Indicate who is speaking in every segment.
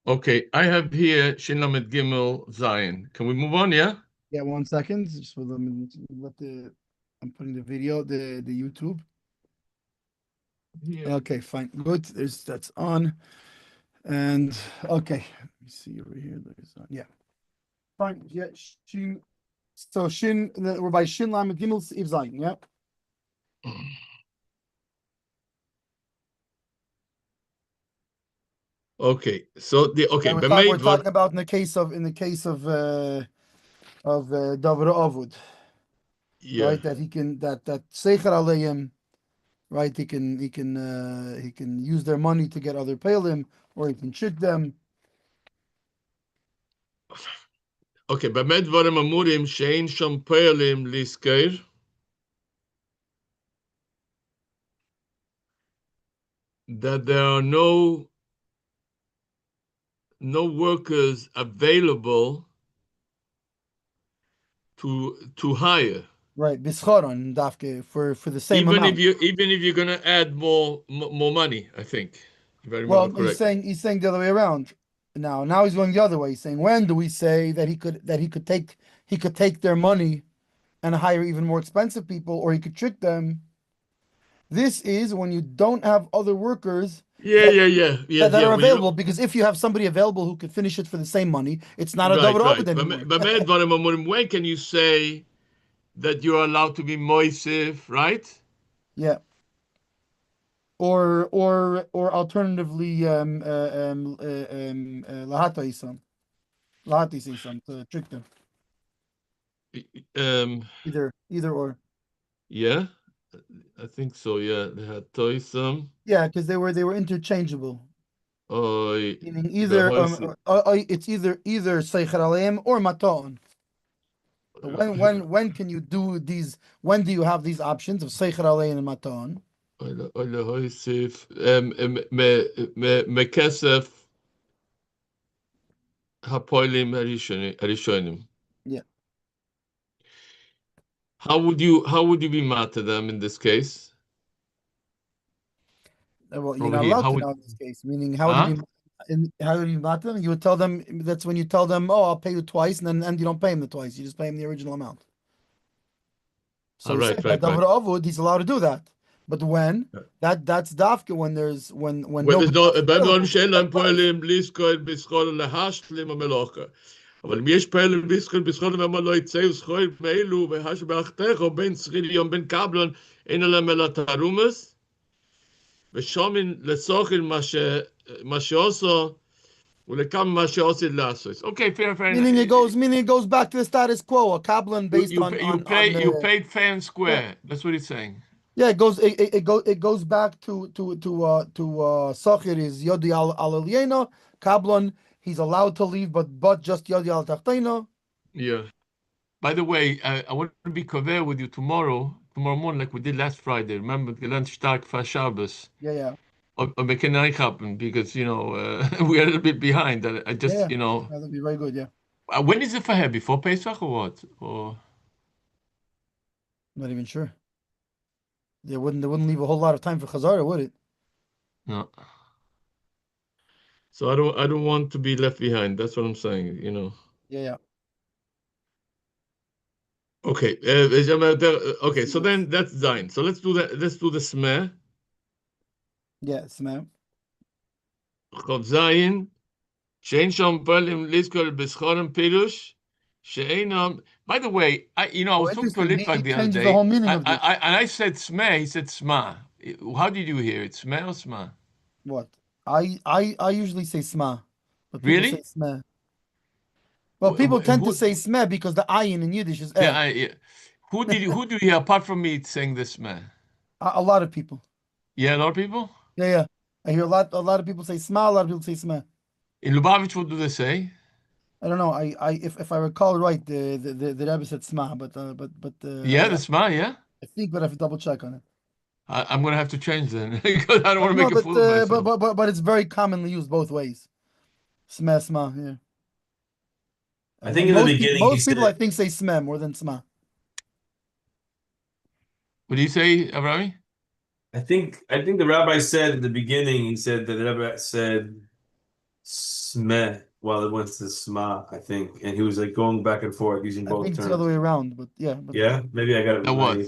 Speaker 1: Okay, I have here Shin Lamed Gimel Zion. Can we move on? Yeah.
Speaker 2: Yeah, 1 second. Just let me let the. I'm putting the video, the YouTube.
Speaker 1: Here.
Speaker 2: Okay, fine, good. That's on, and okay. Let me see over here. There's on. Yeah, fine. Yeah, Shin. So Shin, we're by Shin Lamed Gimel Siv Zayin. Yeah.
Speaker 1: Okay, so the okay,
Speaker 2: And we're
Speaker 1: B'meid what?
Speaker 2: talking about in the case of David Avud,
Speaker 1: Yeah.
Speaker 2: right? That he can that Seicher Aleim, right? He can use their money to get other palim, or he can trick them.
Speaker 1: Okay, B'meid Dvarim Amurim Shein Shom Pe'elim Lisker, that there are no workers available to hire.
Speaker 2: Right, bischoron dafke for the same amount.
Speaker 1: Even if you're gonna add more money, I think, if I remember
Speaker 2: Well, he's
Speaker 1: correctly.
Speaker 2: saying he's saying the other way around. Now he's going the other way. He's saying, when do we say that he could take their money and hire even more expensive people, or he could trick them? This is when you don't have other workers
Speaker 1: Yeah,
Speaker 2: that
Speaker 1: yeah, yeah, yes,
Speaker 2: that
Speaker 1: yeah.
Speaker 2: are
Speaker 1: When you
Speaker 2: available. Because if you have somebody available who could finish it for the same money, it's not a
Speaker 1: right,
Speaker 2: double
Speaker 1: right.
Speaker 2: Ovid anymore.
Speaker 1: B'meid Dvarim Amurim, when can you say that you're allowed to be moisif, right?
Speaker 2: Yeah. Or alternatively, lahata isam, lahata isam, to trick them.
Speaker 1: Um,
Speaker 2: Either or.
Speaker 1: yeah, I think so. Yeah, they had toism.
Speaker 2: Yeah, because they were interchangeable.
Speaker 1: Oh,
Speaker 2: Meaning
Speaker 1: the
Speaker 2: either
Speaker 1: hoist.
Speaker 2: it's either seicher aleim or maton. So when can you do these? When do you have these options of seicher aleim and maton?
Speaker 1: Oile hoisif. Mekesef hapoilim harishonim.
Speaker 2: Yeah.
Speaker 1: How would you be mad to them in this case?
Speaker 2: Well, you're
Speaker 1: Over
Speaker 2: not
Speaker 1: here,
Speaker 2: allowed
Speaker 1: how
Speaker 2: to
Speaker 1: would
Speaker 2: know in this case. Meaning, how would you
Speaker 1: huh?
Speaker 2: be? How would you not to them? You would tell them. That's when you tell them, "Oh, I'll pay you twice," and you don't pay him the twice. You just pay him the original amount. So
Speaker 1: All
Speaker 2: he
Speaker 1: right,
Speaker 2: said by
Speaker 1: right,
Speaker 2: David
Speaker 1: right.
Speaker 2: Avud, he's allowed to do that. But when that's dafka, when
Speaker 1: When there's
Speaker 2: nobody
Speaker 1: no,
Speaker 2: else is
Speaker 1: בדברים
Speaker 2: available,
Speaker 1: שאין
Speaker 2: like
Speaker 1: להם
Speaker 2: twice.
Speaker 1: פועלים לזכור בשכור להשלים המלאכה. אבל אם יש פועלים לזכור בשכור ואמר לא יצאו זכור מאלו והש באחתך או בין שכיריון בין קבלון אין להם אלא תרומס ושומין לסוכן מה שעושו ולכמה מה שעושה לעשות. Okay, fair enough.
Speaker 2: Meaning it goes back to the status quo, a kabbalah
Speaker 1: You
Speaker 2: based
Speaker 1: you
Speaker 2: on
Speaker 1: pay, you
Speaker 2: on
Speaker 1: pay
Speaker 2: on
Speaker 1: you
Speaker 2: the
Speaker 1: paid fair and
Speaker 2: yeah.
Speaker 1: square. That's what he's saying.
Speaker 2: Yeah, it goes back to Sachir is Yodi al Aliena, Kablon, he's allowed to leave, but just Yodi al Tachtena.
Speaker 1: Yeah. By the way, I want to be cover with you tomorrow morning, like we did last Friday. Remember, gelernt stark for Shabbos.
Speaker 2: Yeah, yeah.
Speaker 1: Or we can not happen because we are a little bit behind. I
Speaker 2: Yeah,
Speaker 1: just
Speaker 2: yeah. That'll be very good, yeah.
Speaker 1: when is it for her? Before Pesach or what? Or
Speaker 2: I'm not even sure. They wouldn't leave a whole lot of time for Chazara, would it?
Speaker 1: no? So I don't want to be left behind. That's what I'm saying.
Speaker 2: Yeah, yeah.
Speaker 1: Okay. Okay. So then that's Zain. So let's do that. Let's do the Smeh.
Speaker 2: Yes, ma'am.
Speaker 1: Chod Zayin. Shein shom palim liskol b'schorim pirush. She'einam. By the way, I
Speaker 2: Oh,
Speaker 1: was talking to a
Speaker 2: interesting. He
Speaker 1: Litvak the other
Speaker 2: changes the
Speaker 1: day.
Speaker 2: whole meaning
Speaker 1: I,
Speaker 2: of this.
Speaker 1: I, and I said Smeh. He said Sma. How did you hear it? Smeh or Sma?
Speaker 2: What? I usually say Sma, but people say
Speaker 1: Really?
Speaker 2: Smeh. Well, people tend to
Speaker 1: Who?
Speaker 2: say Smeh because the ayin in Yiddish is
Speaker 1: Yeah,
Speaker 2: eh.
Speaker 1: yeah. Who do you hear apart from me saying this, man?
Speaker 2: A lot of people.
Speaker 1: Yeah, a lot of people.
Speaker 2: Yeah, yeah. I hear a lot of people say Sma, a lot of people say Smeh.
Speaker 1: In Lubavitch, what do they say?
Speaker 2: I don't know. If I recall right, the Rebbe said Sma, but
Speaker 1: Yeah, the Sma, yeah.
Speaker 2: I think we have to double check on it.
Speaker 1: I'm gonna have to change then because I don't want to
Speaker 2: No,
Speaker 1: make a
Speaker 2: but
Speaker 1: fool of
Speaker 2: uh, but
Speaker 1: myself.
Speaker 2: but but but it's very commonly used both ways. Smeh, Sma. Yeah.
Speaker 3: I
Speaker 2: And
Speaker 3: think in the
Speaker 2: most people,
Speaker 3: beginning he
Speaker 2: most people, I
Speaker 3: said,
Speaker 2: think, say Smeh more than Sma.
Speaker 1: What do you say, Avrami?
Speaker 3: I think the rabbi said in the beginning, he said that the rabbi said Smeh while it went to Sma, I think. And he was like going back and forth using
Speaker 2: I
Speaker 3: both
Speaker 2: think it's the other
Speaker 3: terms.
Speaker 2: way around, but yeah. But
Speaker 3: Yeah, maybe I got it
Speaker 1: Now
Speaker 3: with
Speaker 1: what?
Speaker 3: my.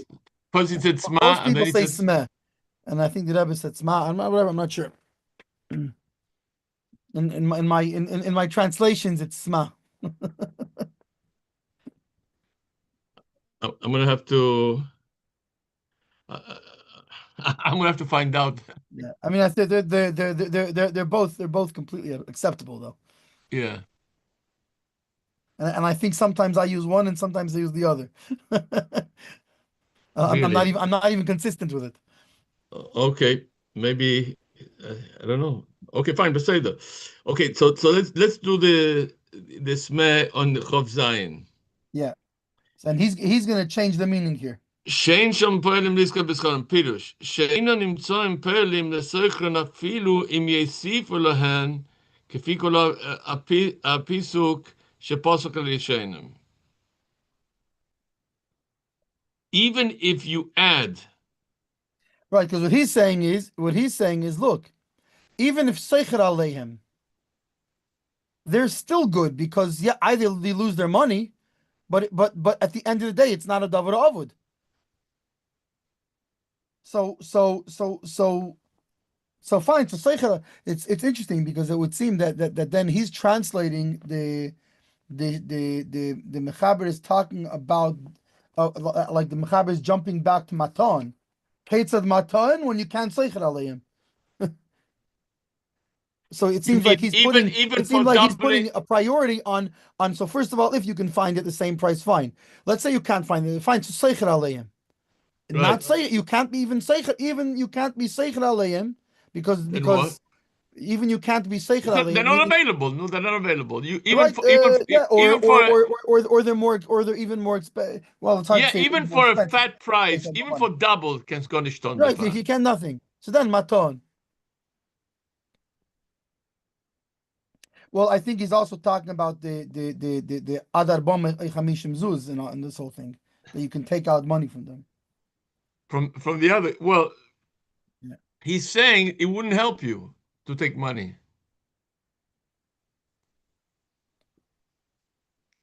Speaker 1: First he said Sma,
Speaker 2: most
Speaker 1: and then
Speaker 2: people
Speaker 1: he
Speaker 2: say
Speaker 1: said
Speaker 2: smeh, and I think the Rebbe said sma. I'm not sure. In my translations, it's sma.
Speaker 1: I'm gonna have to. I'm gonna have to find out.
Speaker 2: Yeah, I mean, they're both completely acceptable though,
Speaker 1: Yeah,
Speaker 2: and I think sometimes I use one and sometimes I use the other.
Speaker 1: really.
Speaker 2: I'm not even consistent with it.
Speaker 1: Okay, maybe I don't know. Okay, fine, Beseder. Okay, so let's do the Sme on the Chov Zayin.
Speaker 2: Yeah, so, and he's gonna change the meaning here.
Speaker 1: שאין שם פועלים לזכות בשכרם, פירוש, שאינו נמצאים פועלים לסוכרן אפילו אם יוסיפו להן, כפי כל הפיסוק שפוסק על ישנם. Even if you add,
Speaker 2: Right, because what he's saying is, look, even if seicher aleihem, they're still good because yeah, either they lose their money, but at the end of the day, it's not a davar avud. So fine. So seicher, it's interesting because it would seem that then he's translating the mechaber is talking about like the mechaber is jumping back to matan, ketzad matan when you can't seicher aleihem. So it
Speaker 1: you
Speaker 2: seems like
Speaker 1: mean
Speaker 2: he's
Speaker 1: even
Speaker 2: putting
Speaker 1: even
Speaker 2: it
Speaker 1: for
Speaker 2: seems like he's
Speaker 1: doubling,
Speaker 2: putting a priority on so first of all, if you can find it the same price, fine. Let's say you can't find it, fine. So seicher aleihem. Not
Speaker 1: right?
Speaker 2: say you can't be even seicher, even you can't be seicher aleihem
Speaker 1: Then what?
Speaker 2: because even you can't be seicher
Speaker 1: They're
Speaker 2: aleihem,
Speaker 1: not
Speaker 2: meaning
Speaker 1: available. No, they're not available. You even
Speaker 2: right,
Speaker 1: for
Speaker 2: yeah,
Speaker 1: even for
Speaker 2: or they're more or they're even more expensive. Well, it's hard to
Speaker 1: yeah,
Speaker 2: say
Speaker 1: even
Speaker 2: more
Speaker 1: for a
Speaker 2: expensive
Speaker 1: fat
Speaker 2: based
Speaker 1: price,
Speaker 2: on the
Speaker 1: even for
Speaker 2: money.
Speaker 1: double, can go nicht on
Speaker 2: Right, you can nothing. So then maton. Well, I think he's also talking about the Adar Bom Chamishim Zuz and this whole thing that you can take out money from them.
Speaker 1: From the other. Well,
Speaker 2: Yeah.
Speaker 1: he's saying it wouldn't help you to take money.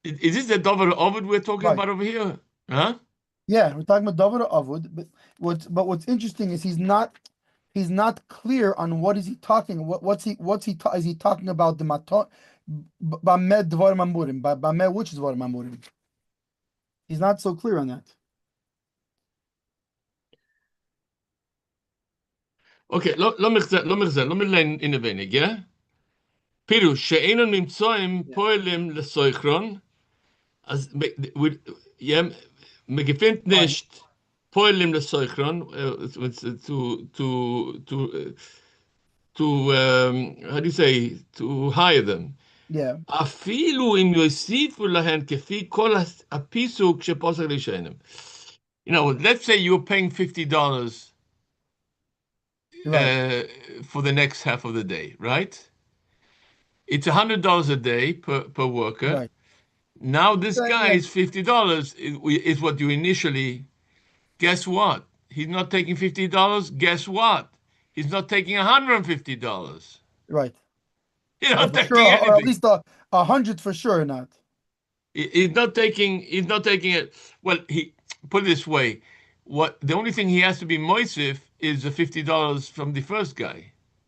Speaker 1: Is this the Dover Ovid we're talking
Speaker 2: Right.
Speaker 1: about over here? Huh?
Speaker 2: Yeah, we're talking about David Avud, but what's interesting is he's not clear on what is he talking. Is he talking about the maton bamed dvarim amurim bamed which is dvarim amurim? He's not so clear on that.
Speaker 1: Okay, לא מלין in a wenig, yeah? פירוש, שאינם נמצאים פועלים לסויכרון, אז מגפינט nicht פועלים לסויכרון, how do you say, to hire them.
Speaker 2: Yeah.
Speaker 1: אפילו אם יוסיפו להן כפי כל הפיסוק שפוסק לשנם. You know, let's say you're paying $50
Speaker 2: Right.
Speaker 1: for the next half of the day, right? It's $100 a day per worker.
Speaker 2: Right.
Speaker 1: Now this guy
Speaker 2: Yeah.
Speaker 1: is $50 is what you initially. Guess what? He's not taking $50. Guess what? He's not taking $150.
Speaker 2: Right.
Speaker 1: He's
Speaker 2: Yeah,
Speaker 1: not
Speaker 2: for sure,
Speaker 1: taking
Speaker 2: or at
Speaker 1: anything.
Speaker 2: least 100 for sure not.
Speaker 1: He's not taking. He's not taking it. Well, he put it this way: what the only thing he has to be moisif is the $50 from the first guy,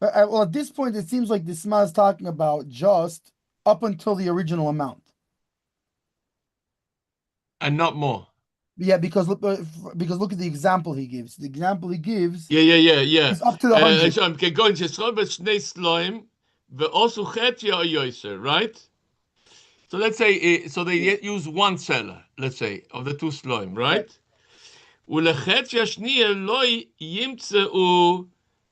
Speaker 2: Well, at this point, it seems like the Sma is talking about just up until the original amount.
Speaker 1: and not more.
Speaker 2: Yeah, because look at the example he gives. The example he gives
Speaker 1: Yeah.
Speaker 2: is up to the 100.
Speaker 1: So I'm going to say shnei sloim, also chetya or yoser, right? So let's say so they use one seller, let's say, of the two sloim, right? ולחצי השנייה לא ימצאו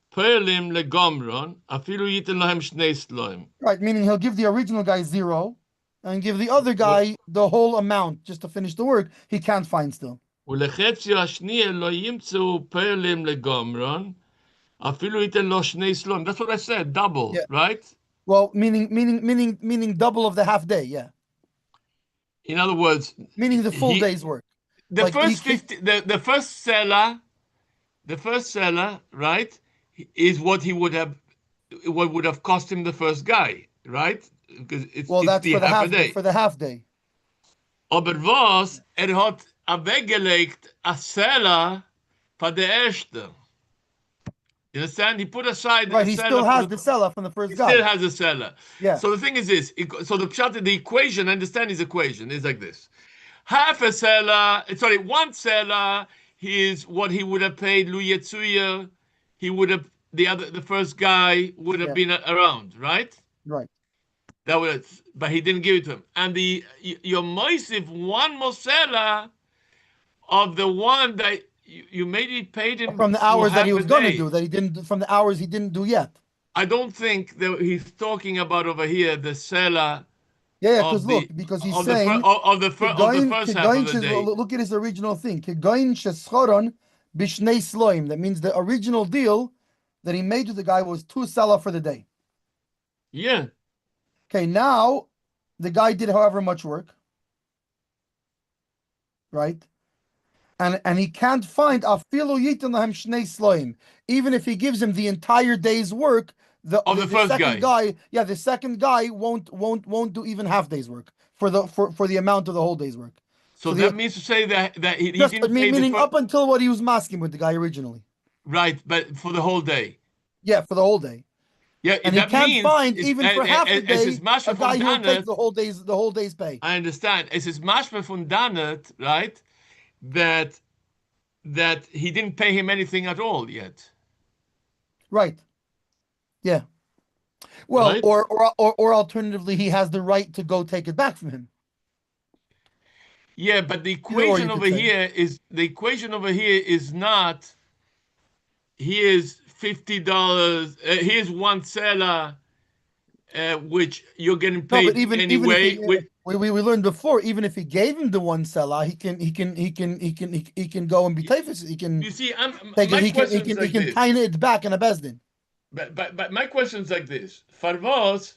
Speaker 1: פועלים לגמרון, אפילו ייתן להם שני סלויים.
Speaker 2: Right, meaning he'll give the original guy 0 and give the other guy the whole amount just to finish the work. He can't find still.
Speaker 1: ולחצי השנייה לא ימצאו פועלים לגמרון, אפילו ייתן לו שני סלויים. That's what I said, double,
Speaker 2: Yeah.
Speaker 1: right?
Speaker 2: Well, meaning double of the half day. Yeah.
Speaker 1: In other words,
Speaker 2: Meaning the full day's work.
Speaker 1: The
Speaker 2: Like
Speaker 1: first 50, the first seller, right, is what would have cost him the first guy, right? Because it's
Speaker 2: that's
Speaker 1: the
Speaker 2: for the
Speaker 1: half a
Speaker 2: half day.
Speaker 1: day.
Speaker 2: For the half day.
Speaker 1: Aber was, hat weggelegt a Seller for the erste. You understand? He put aside
Speaker 2: Right.
Speaker 1: a
Speaker 2: He
Speaker 1: seller
Speaker 2: still
Speaker 1: for
Speaker 2: has
Speaker 1: the.
Speaker 2: the seller from the
Speaker 1: He
Speaker 2: first
Speaker 1: still
Speaker 2: guy.
Speaker 1: has a seller.
Speaker 2: Yeah.
Speaker 1: So the thing is this. So the equation, understand his equation, is like this. Half a seller, sorry, one seller is what he would have paid Lu Yetsuya. He would have, the first guy would have
Speaker 2: Yeah.
Speaker 1: been around, right?
Speaker 2: Right.
Speaker 1: That would, but he didn't give it to him. And your moisif one more seller of the one that you maybe paid him
Speaker 2: From the
Speaker 1: through
Speaker 2: hours that he
Speaker 1: half a
Speaker 2: was gonna
Speaker 1: day.
Speaker 2: do, that he didn't, from the hours he didn't do yet.
Speaker 1: I don't think that he's talking about over here the seller
Speaker 2: Yeah,
Speaker 1: of
Speaker 2: because he's
Speaker 1: of the
Speaker 2: saying
Speaker 1: of the first half of the day.
Speaker 2: look at his original thing. Kegain sheschoron bishnei sloim. That means the original deal that he made with the guy was 2 seller for the day.
Speaker 1: Yeah.
Speaker 2: Okay, now the guy did however much work, right? And he can't find afilu yitin lahem shnei sloim. Even if he gives him the entire day's work, the
Speaker 1: First
Speaker 2: second
Speaker 1: guy.
Speaker 2: the second guy won't do even half day's work for the amount of the whole day's work.
Speaker 1: So that means to say that he
Speaker 2: Just
Speaker 1: didn't pay
Speaker 2: meaning
Speaker 1: the
Speaker 2: up until what he was masking with the guy originally.
Speaker 1: right, but for the whole day.
Speaker 2: Yeah, for the whole day.
Speaker 1: Yeah,
Speaker 2: And he
Speaker 1: that
Speaker 2: can't
Speaker 1: means
Speaker 2: find even for half the
Speaker 1: es
Speaker 2: day
Speaker 1: ist Maschme
Speaker 2: a
Speaker 1: von
Speaker 2: guy who will take
Speaker 1: Danet.
Speaker 2: the whole day's pay.
Speaker 1: I understand. Es ist Maschme von Danet, right? That he didn't pay him anything at all yet.
Speaker 2: Right. Yeah. Well,
Speaker 1: right?
Speaker 2: or alternatively, he has the right to go take it back from him.
Speaker 1: Yeah, but the
Speaker 2: Either or,
Speaker 1: equation
Speaker 2: you could
Speaker 1: over
Speaker 2: say.
Speaker 1: here is not here's $50, here's one seller, which you're getting
Speaker 2: No,
Speaker 1: paid
Speaker 2: but even if
Speaker 1: anyway.
Speaker 2: we learned before, even if he gave him the one seller, he can go and be typhus. He can
Speaker 1: You see,
Speaker 2: take
Speaker 1: my
Speaker 2: it.
Speaker 1: question is
Speaker 2: He
Speaker 1: like
Speaker 2: can
Speaker 1: this.
Speaker 2: tine it back in a bezdin.
Speaker 1: But my question is like this. Farvos,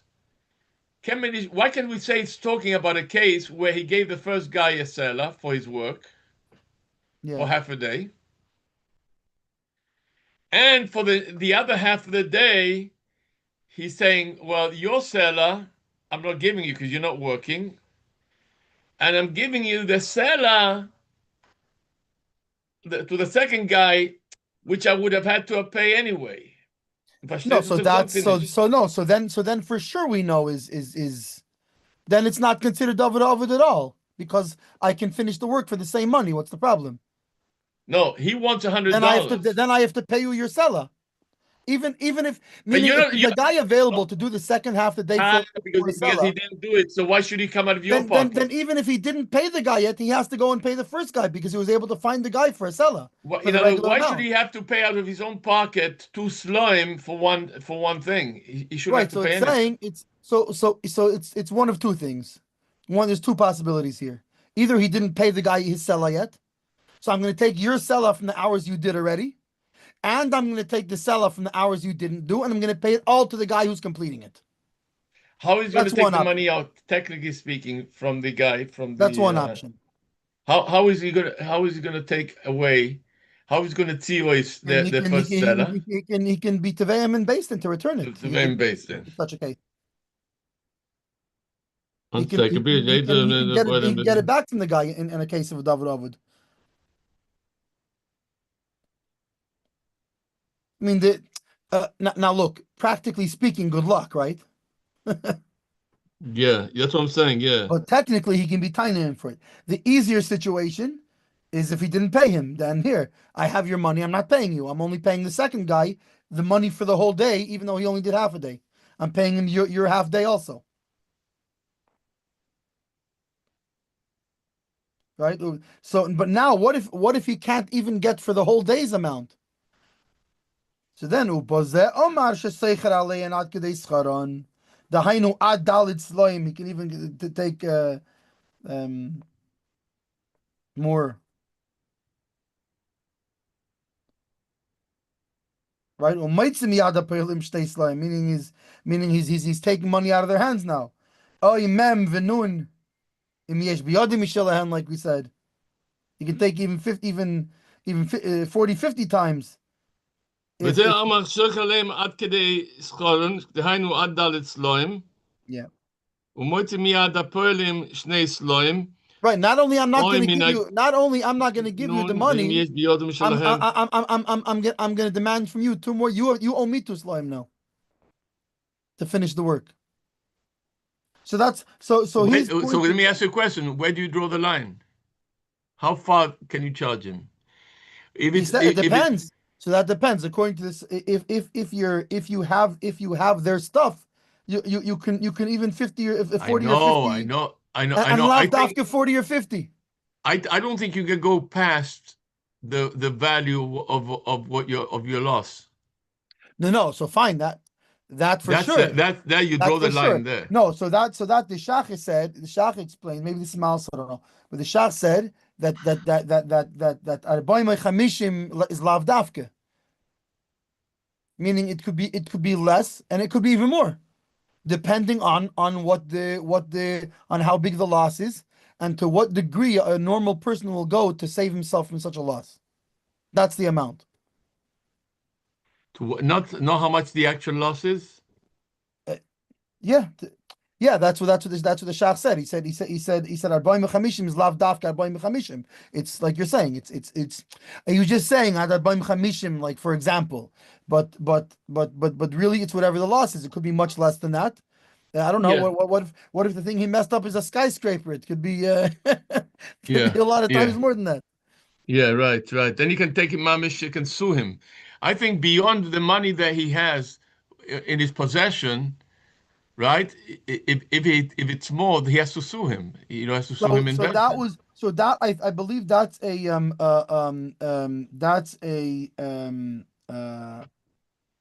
Speaker 1: why can we say it's talking about a case where he gave the first guy a seller for his work for half a day? And for the other half of the day, he's saying, well, your seller, I'm not giving you because you're not working. And I'm giving you the seller to the second guy, which I would have had to pay anyway.
Speaker 2: No, so then for sure we know is then it's not considered David Ovid at all because I can finish the work for the same money. What's the problem?
Speaker 1: No, he wants $100.
Speaker 2: Then I have to pay you your seller. Even if meaning if there's a guy available to do the second half of the day
Speaker 1: because he didn't do it, so why should he come out of your pocket?
Speaker 2: Then even if he didn't pay the guy yet, he has to go and pay the first guy because he was able to find the guy for a seller.
Speaker 1: Why should he have to pay out of his own pocket to slime for one thing? He should have to pay anything.
Speaker 2: It's one of two things. One, there's two possibilities here. Either he didn't pay the guy his seller yet, so I'm going to take your seller from the hours you did already, and I'm going to take the seller from the hours you didn't do, and I'm going to pay it all to the guy who's completing it.
Speaker 1: How is he going to take the money out, technically speaking, from the guy?
Speaker 2: That's one option.
Speaker 1: How is he going to take away? How is he going to tzivois the first seller?
Speaker 2: He can be teveim and based to return it.
Speaker 1: Teveim based in
Speaker 2: such a case.
Speaker 1: He
Speaker 2: can get it back from the guy in a case of a David Ovid. I mean, now look, practically speaking, good luck, right?
Speaker 1: Yeah, that's what I'm saying. Yeah,
Speaker 2: but technically, he can be tiny in for it. The easier situation is if he didn't pay him. Then here, I have your money. I'm not paying you. I'm only paying the second guy the money for the whole day, even though he only did half a day. I'm paying him your half day also. Right. So, but now, what if he can't even get for the whole day's amount? So then, Omar sheseicher alei and ad kedei scharon. The hainu ad dalit sloim. He can even take more. Right? Meaning he's taking money out of their hands now. Oh, mem v'nun. Like we said, you can take even 40, 50 times.
Speaker 1: וזה אמר שייך עליהם עד כדי סחורן, דהיינו עד דלת סלוים.
Speaker 2: Yeah.
Speaker 1: ומוציא מיד הפועלים שני סלויים,
Speaker 2: Right. Not only I'm not
Speaker 1: אוי
Speaker 2: going to
Speaker 1: מן
Speaker 2: give you, not only I'm not going to give you the
Speaker 1: הגנון, ואם
Speaker 2: money,
Speaker 1: יש ביודם שלהם,
Speaker 2: I'm going to demand from you two more. You owe me 2 slime now to finish the work. So that's so he's
Speaker 1: so let
Speaker 2: pointing.
Speaker 1: me ask you a question. Where do you draw the line? How far can you charge him? If
Speaker 2: He
Speaker 1: it's
Speaker 2: said it
Speaker 1: if it's
Speaker 2: depends. So that depends according to this. If you have their stuff, you can even 50 or
Speaker 1: I
Speaker 2: 40 or
Speaker 1: know, I
Speaker 2: 50
Speaker 1: know, I know, I
Speaker 2: and
Speaker 1: know. I
Speaker 2: left
Speaker 1: think
Speaker 2: after 40 or 50.
Speaker 1: I don't think you can go past the value of what your loss.
Speaker 2: No. So fine that for
Speaker 1: That's
Speaker 2: sure.
Speaker 1: that you
Speaker 2: That's
Speaker 1: draw the
Speaker 2: for
Speaker 1: line
Speaker 2: sure.
Speaker 1: there.
Speaker 2: No, so that the Shach said, the Shach explained, maybe this is Mal, I don't know, but the Shach said that Arbaim Chamishim is lav dafke, meaning it could be less and it could be even more, depending on on how big the loss is and to what degree a normal person will go to save himself from such a loss. That's the amount.
Speaker 1: To not know how much the actual loss is.
Speaker 2: Yeah, that's what the Shach said. He said Arbaim Chamishim is lav dafka Arbaim Chamishim. It's like you're saying. It's. Are you just saying Arbaim Chamishim, like for example? But really, it's whatever the loss is. It could be much less than that. I don't know.
Speaker 1: Yeah,
Speaker 2: What if the thing he messed up is a skyscraper? It could be could
Speaker 1: yeah,
Speaker 2: be a lot of times
Speaker 1: yeah,
Speaker 2: more than that.
Speaker 1: yeah. Right, right. Then you can take him, mamish. You can sue him. I think beyond the money that he has in his possession, right? If it's more, he has to sue him. Has to sue
Speaker 2: So
Speaker 1: him in
Speaker 2: so that
Speaker 1: Belton.
Speaker 2: was so that I believe that's a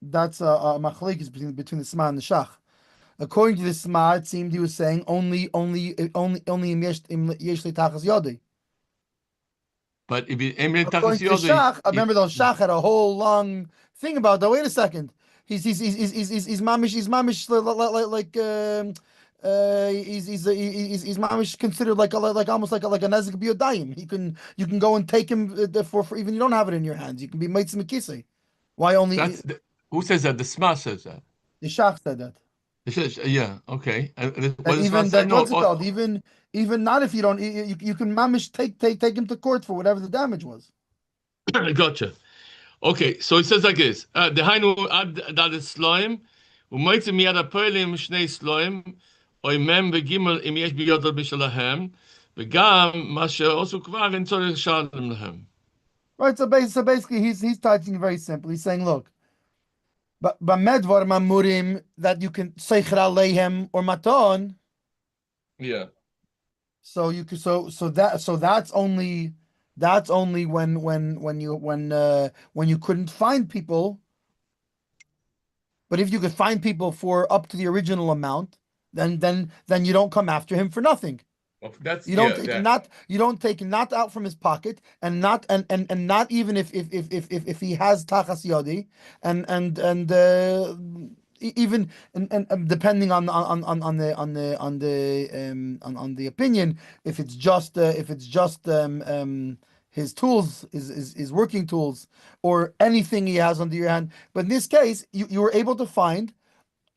Speaker 2: machlekes between the Sma and the Shach. According to the Sma, it seemed he was saying only im yesh li tachas yodei.
Speaker 1: But if
Speaker 2: According to the Shach, I remember those Shach had a whole long thing about that. Wait a second, he's mamish he's mamish considered like almost like a nezik biyodayim. You can go and take him for even you don't have it in your hands. You can be meitzim mikise. Why only
Speaker 1: who says that? The SMA says that.
Speaker 2: the Shach said that?
Speaker 1: It says, yeah, okay. And
Speaker 2: That
Speaker 1: what does SMA
Speaker 2: even
Speaker 1: say?
Speaker 2: that
Speaker 1: No,
Speaker 2: what's it called? Even not if you don't you can mamish take him to court for whatever the damage was.
Speaker 1: gotcha. Okay, so it says like this: the Hainu ad that is slime, umaytzim miyad apoelim shnei slime, oy mem begimel im yesh biyodol b'shalahem, v'gam ma she'osu kvar en tzorich shalem lehem.
Speaker 2: Right, so basically he's touching very simple. He's saying, look, but medvar mamurim that you can seicher aleihem or maton.
Speaker 1: Yeah.
Speaker 2: So you could that's only when you couldn't find people. But if you could find people for up to the original amount, then you don't come after him for nothing.
Speaker 1: Well, that's
Speaker 2: You don't
Speaker 1: yeah.
Speaker 2: take
Speaker 1: That,
Speaker 2: not you don't take not out from his pocket and not and not even if he has tachas yodi even and depending on the opinion if it's just his tools his working tools or anything he has under your hand, but in this case you were able to find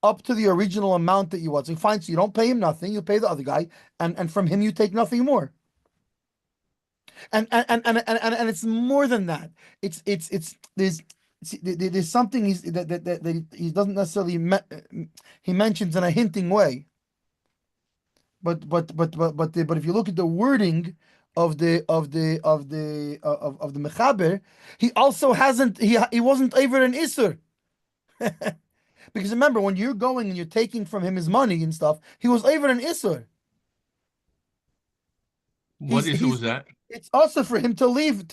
Speaker 2: up to the original amount that you want. So fine, so you don't pay him nothing, you pay the other guy, and from him you take nothing more. And it's more than that. It's there's something that he doesn't necessarily he mentions in a hinting way. But if you look at the wording of the mechaber, he also hasn't he wasn't over an isur. Because remember, when you're going and you're taking from him his money and stuff, he was over an isur.
Speaker 1: what issue was that?
Speaker 2: It's also for him to leave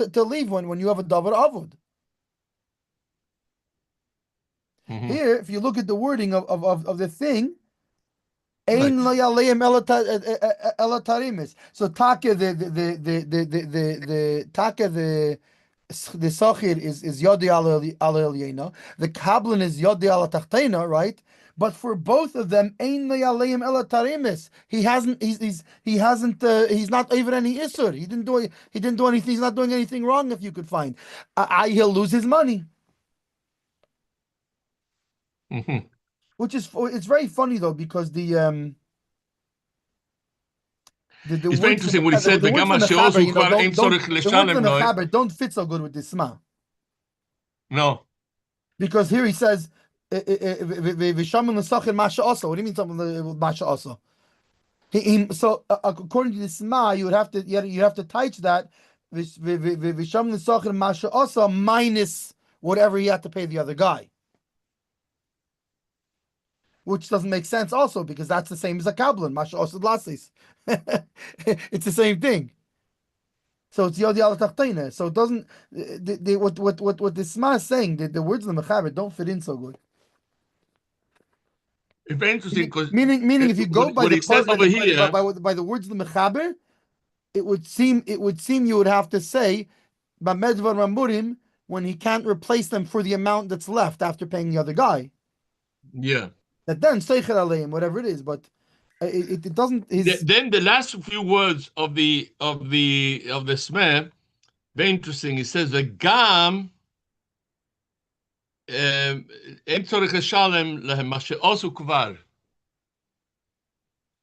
Speaker 2: when you have a davar avod.
Speaker 1: Mm-hmm.
Speaker 2: Here, if you look at the wording of the thing,
Speaker 1: Right.
Speaker 2: ein lo yaleim ela tarimis. So taka the sachir is yodi ala eliyena. The kablan is yodi ala tachtena, right? But for both of them, ein lo yaleim ela tarimis. He hasn't. He's not even any isur. He didn't do anything. He's not doing anything wrong. If you could find, he'll lose his money.
Speaker 1: Mm-hmm.
Speaker 2: Which is it's very funny though because the
Speaker 1: It's very
Speaker 2: words
Speaker 1: interesting what he said.
Speaker 2: the
Speaker 1: The
Speaker 2: words
Speaker 1: Gamma
Speaker 2: Mechaber,
Speaker 1: Sheozu Kvar Ein Tzorich
Speaker 2: the words
Speaker 1: Leshalem Loi.
Speaker 2: Mechaber don't fit so good with the Sma.
Speaker 1: No.
Speaker 2: Because here he says Vishamin L'Sachin Masha also. What do you mean something Masha also? So according to the Sma, you have to teach that Vishamin L'Sachin Masha also minus whatever he had to pay the other guy. Which doesn't make sense also because that's the same as a kablan, masha osad lasis. It's the same thing. So it's yodi al tachtayna. So it doesn't. What the Sma is saying, the words of the mechaber don't fit in so good.
Speaker 1: It's very interesting because
Speaker 2: Meaning, if you go by
Speaker 1: what
Speaker 2: the
Speaker 1: he says over here,
Speaker 2: by the words of the mechaber, it would seem you would have to say, b'medvar ramurim, when he can't replace them for the amount that's left after paying the other guy.
Speaker 1: yeah.
Speaker 2: That then seicher aleim, whatever it is, but it doesn't.
Speaker 1: Then the last few words of the Smeh, very interesting. He says the Gam Ein Tzorich Leshalem Lehem Ma She'osu Kvar.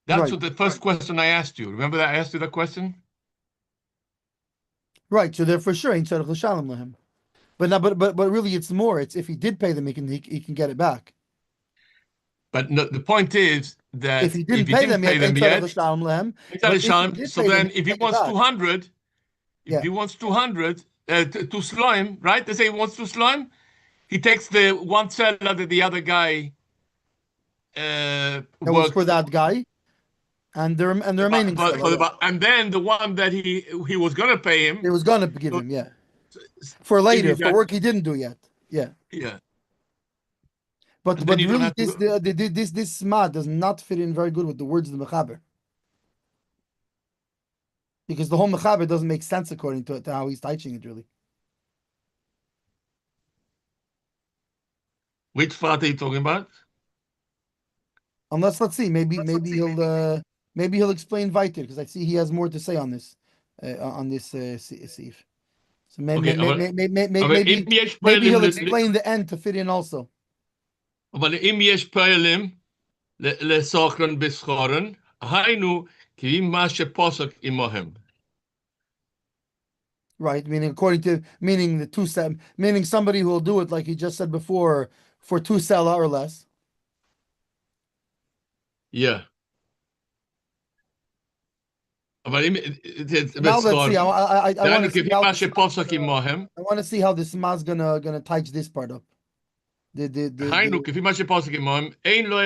Speaker 1: That's
Speaker 2: Right.
Speaker 1: what the first question I asked you. Remember that I asked you that question?
Speaker 2: Right, so they're for sure ain't tzarich l'shalom lehem. But now, but really, it's more. It's if he did pay them, he can get it back.
Speaker 1: But no, the point is that
Speaker 2: If he didn't pay them yet, ain't tzarich l'shalom lehem. But if he did
Speaker 1: so
Speaker 2: pay them,
Speaker 1: then
Speaker 2: he can
Speaker 1: if he
Speaker 2: take it
Speaker 1: wants
Speaker 2: back.
Speaker 1: 200,
Speaker 2: Yeah.
Speaker 1: if he wants 200 to slime, right? They say he wants to slime. He takes the one seller that the other guy
Speaker 2: That was
Speaker 1: worked
Speaker 2: for that guy, and the remaining
Speaker 1: but
Speaker 2: seller, yeah.
Speaker 1: and then the one that he was gonna pay him.
Speaker 2: He was gonna give him, yeah, for
Speaker 1: Give you
Speaker 2: later, for
Speaker 1: that,
Speaker 2: work he didn't do yet, yeah.
Speaker 1: yeah.
Speaker 2: But
Speaker 1: And then you don't
Speaker 2: really,
Speaker 1: have to
Speaker 2: this Sma does not fit in very good with the words of the mechaber, because the whole mechaber doesn't make sense according to how he's teaching it really.
Speaker 1: Which father are you talking about?
Speaker 2: Unless let's see, maybe he'll explain weiter because I see he has more to say on this Seif. So maybe
Speaker 1: Okay,
Speaker 2: maybe he'll explain the end to fit in also.
Speaker 1: אבל אם יש פעלים לסוכן בסחורן, היינו כי מה שפוסק עמהם.
Speaker 2: Right, meaning the two set, meaning somebody who will do it like he just said before for 2 sela or less.
Speaker 1: Yeah. אבל אם
Speaker 2: Now let's see. I want to see how
Speaker 1: מה שפוסק עמהם,
Speaker 2: I want to see how this Sma's gonna touch this part up.
Speaker 1: היינו כפי מה שפוסק עמהם, אין לו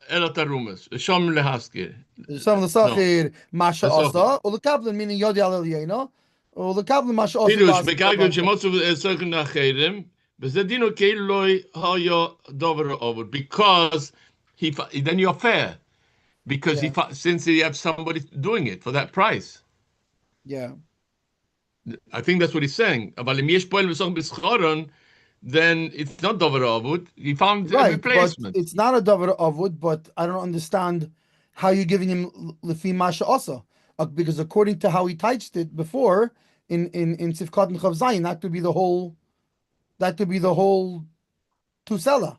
Speaker 1: אלא תרומס, שום להזכיר.
Speaker 2: Some of the Sachir Masha Asa, or the Kaplan meaning Yodi al Yeno, or the Kaplan Masha Asa.
Speaker 1: פירוש, בגלל שמוצאו סוכן אחרים, וזה דינו כאילו לא היה דובר עובד, because then you're fair. Because since you have somebody doing it for that price.
Speaker 2: Yeah.
Speaker 1: I think that's what he's saying. אבל אם יש פועל בסוכן בסחורן, then it's not dover avud. He found a replacement.
Speaker 2: But it's not a dover avud, but I don't understand how you're giving him lefi masha also, because according to how he typed it before in Sifkat and Chav Zayin, that could be the whole 2 sela.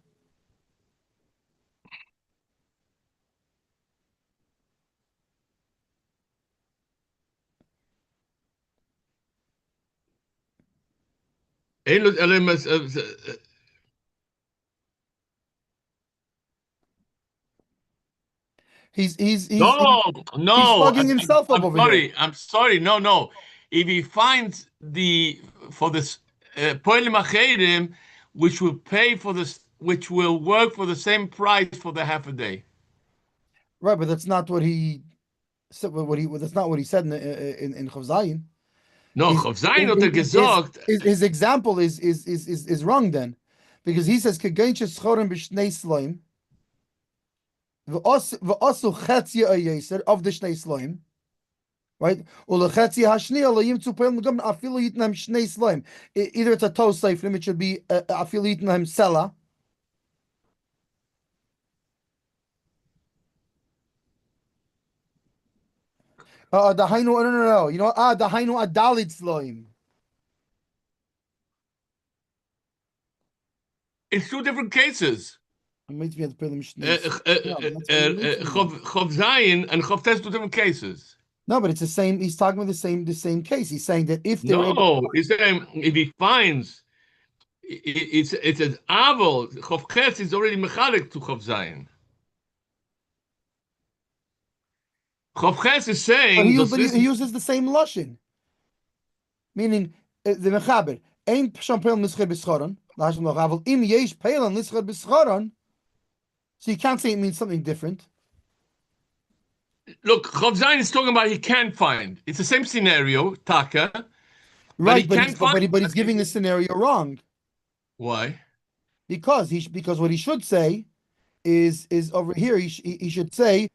Speaker 2: He's plugging himself up over here.
Speaker 1: I'm sorry. No. If he finds for this poelim acherim, which will pay for this, which will work for the same price for the half a day.
Speaker 2: Right, but that's not what he said. That's not what he said in Chav Zayin.
Speaker 1: No, Chav Zayin hat gesagt.
Speaker 2: His example is wrong then, because he says kegainches schorim b'shnei slaim. V'asu chetzi ayeser of the shnei slaim, right? Ulechetzi hashni alayim tzu poem l'gam afilu yitnam shnei slaim. Either it's a toast seifrim, it should be afilu yitnam sela. Dahainu no. You know dahainu adalit slaim.
Speaker 1: It's 2 different cases. Chov Zayin and Chov Tes, two different cases.
Speaker 2: No, but it's the same. He's talking about the same case. He's saying that if they were able
Speaker 1: No, he's saying if he finds it's an Aval, Chov Ches is already mechalik to Chov Zayin. Chov Ches is saying,
Speaker 2: but he uses the same lashon, meaning the mechaber ein sham peil nischad b'scharon lashon lochavel im yesh peil nischad b'scharon. So you can't say it means something different.
Speaker 1: Look, Chov Zayin is talking about he can't find. It's the same scenario, Taka.
Speaker 2: Right, but he's giving the scenario wrong.
Speaker 1: Why?
Speaker 2: Because what he should say is over here. He should say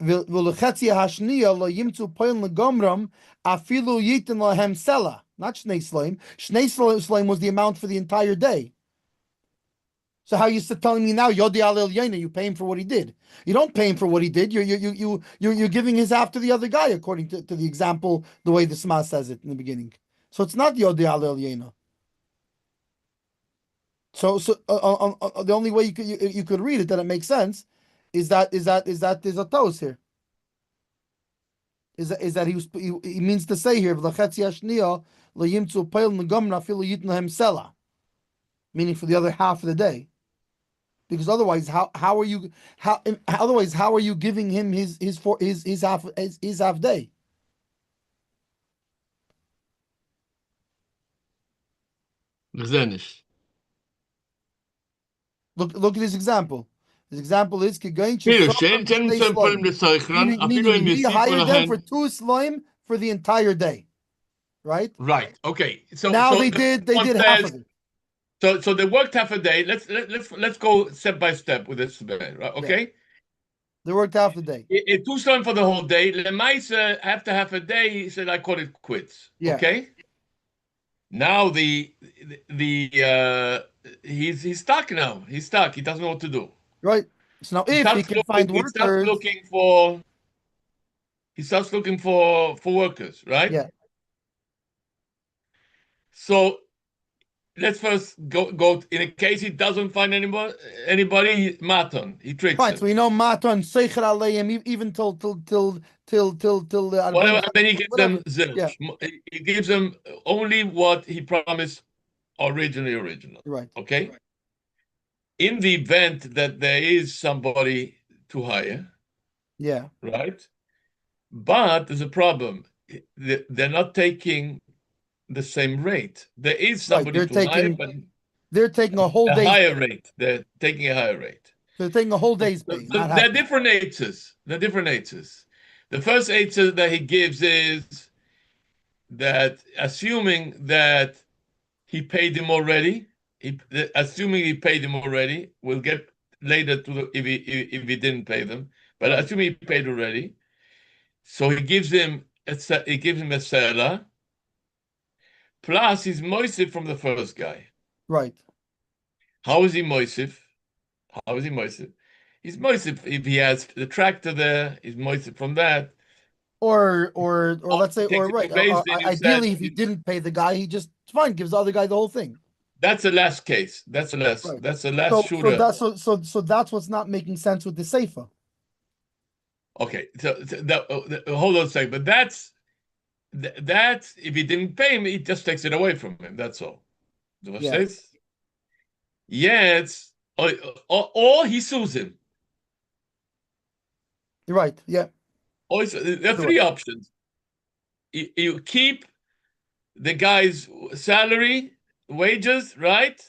Speaker 2: v'lechetzi hashniya lo yimtzu poin legomram afilu yitin lahem sela. Not shnei slaim. Shnei slaim was the amount for the entire day. So how are you telling me now Yodi Alel Yena? You pay him for what he did. You don't pay him for what he did. You're giving his half to the other guy according to the example, the way the Sma says it in the beginning. So it's not Yodi Alel Yena. So the only way you could read it that it makes sense is that there's a toast here. Is that he means to say here meaning for the other half of the day. Because otherwise, how are you giving him his half day? Look at his example. His example is meaning he hired them for 2 slime for the entire day, right?
Speaker 1: Right. Okay. So
Speaker 2: now they did half of it.
Speaker 1: So they worked half a day. Let's go step by step with this. Right? Okay.
Speaker 2: Yeah. They worked half the day.
Speaker 1: 2 slime for the whole day. Lemaisa after half a day, he said, "I call it quits."
Speaker 2: Yeah.
Speaker 1: Okay. Now he's stuck now. He's stuck. He doesn't know what to do.
Speaker 2: Right. So now if he can find workers,
Speaker 1: he starts looking for workers, right?
Speaker 2: Yeah.
Speaker 1: So let's first go in a case he doesn't find anybody, Maton. He tricks
Speaker 2: right,
Speaker 1: him.
Speaker 2: So we know Maton Seicher Aleim even till
Speaker 1: whatever, and then he gives them zilch.
Speaker 2: Yeah.
Speaker 1: He gives them only what he promised original.
Speaker 2: Right.
Speaker 1: Okay. Right. In the event that there is somebody to hire.
Speaker 2: Yeah.
Speaker 1: Right. But there's a problem. They're not taking the same rate. There is somebody to hire, but
Speaker 2: they're taking a whole day
Speaker 1: higher rate. They're taking a higher rate.
Speaker 2: They're taking a whole day's pay.
Speaker 1: They're different answers. The first answer that he gives is that assuming that he paid him already, we'll get later to if he didn't pay them, but assuming he paid already, so he gives him a seller. Plus, he's moisif from the first guy.
Speaker 2: Right.
Speaker 1: How is he moisif? He's moisif if he has the tractor there. He's moisif from that.
Speaker 2: Or let's say, ideally, if he didn't pay the guy, he just fine gives the other guy the whole thing.
Speaker 1: That's the last case. That's the last.
Speaker 2: Right.
Speaker 1: That's the last shooter.
Speaker 2: So that's what's not making sense with the seifa. Okay.
Speaker 1: So hold on a second. But that's if he didn't pay him, he just takes it away from him. That's all. Yes. Yes. Or he sues him.
Speaker 2: Right. Yeah.
Speaker 1: There are 3 options. You keep the guy's salary, wages, right?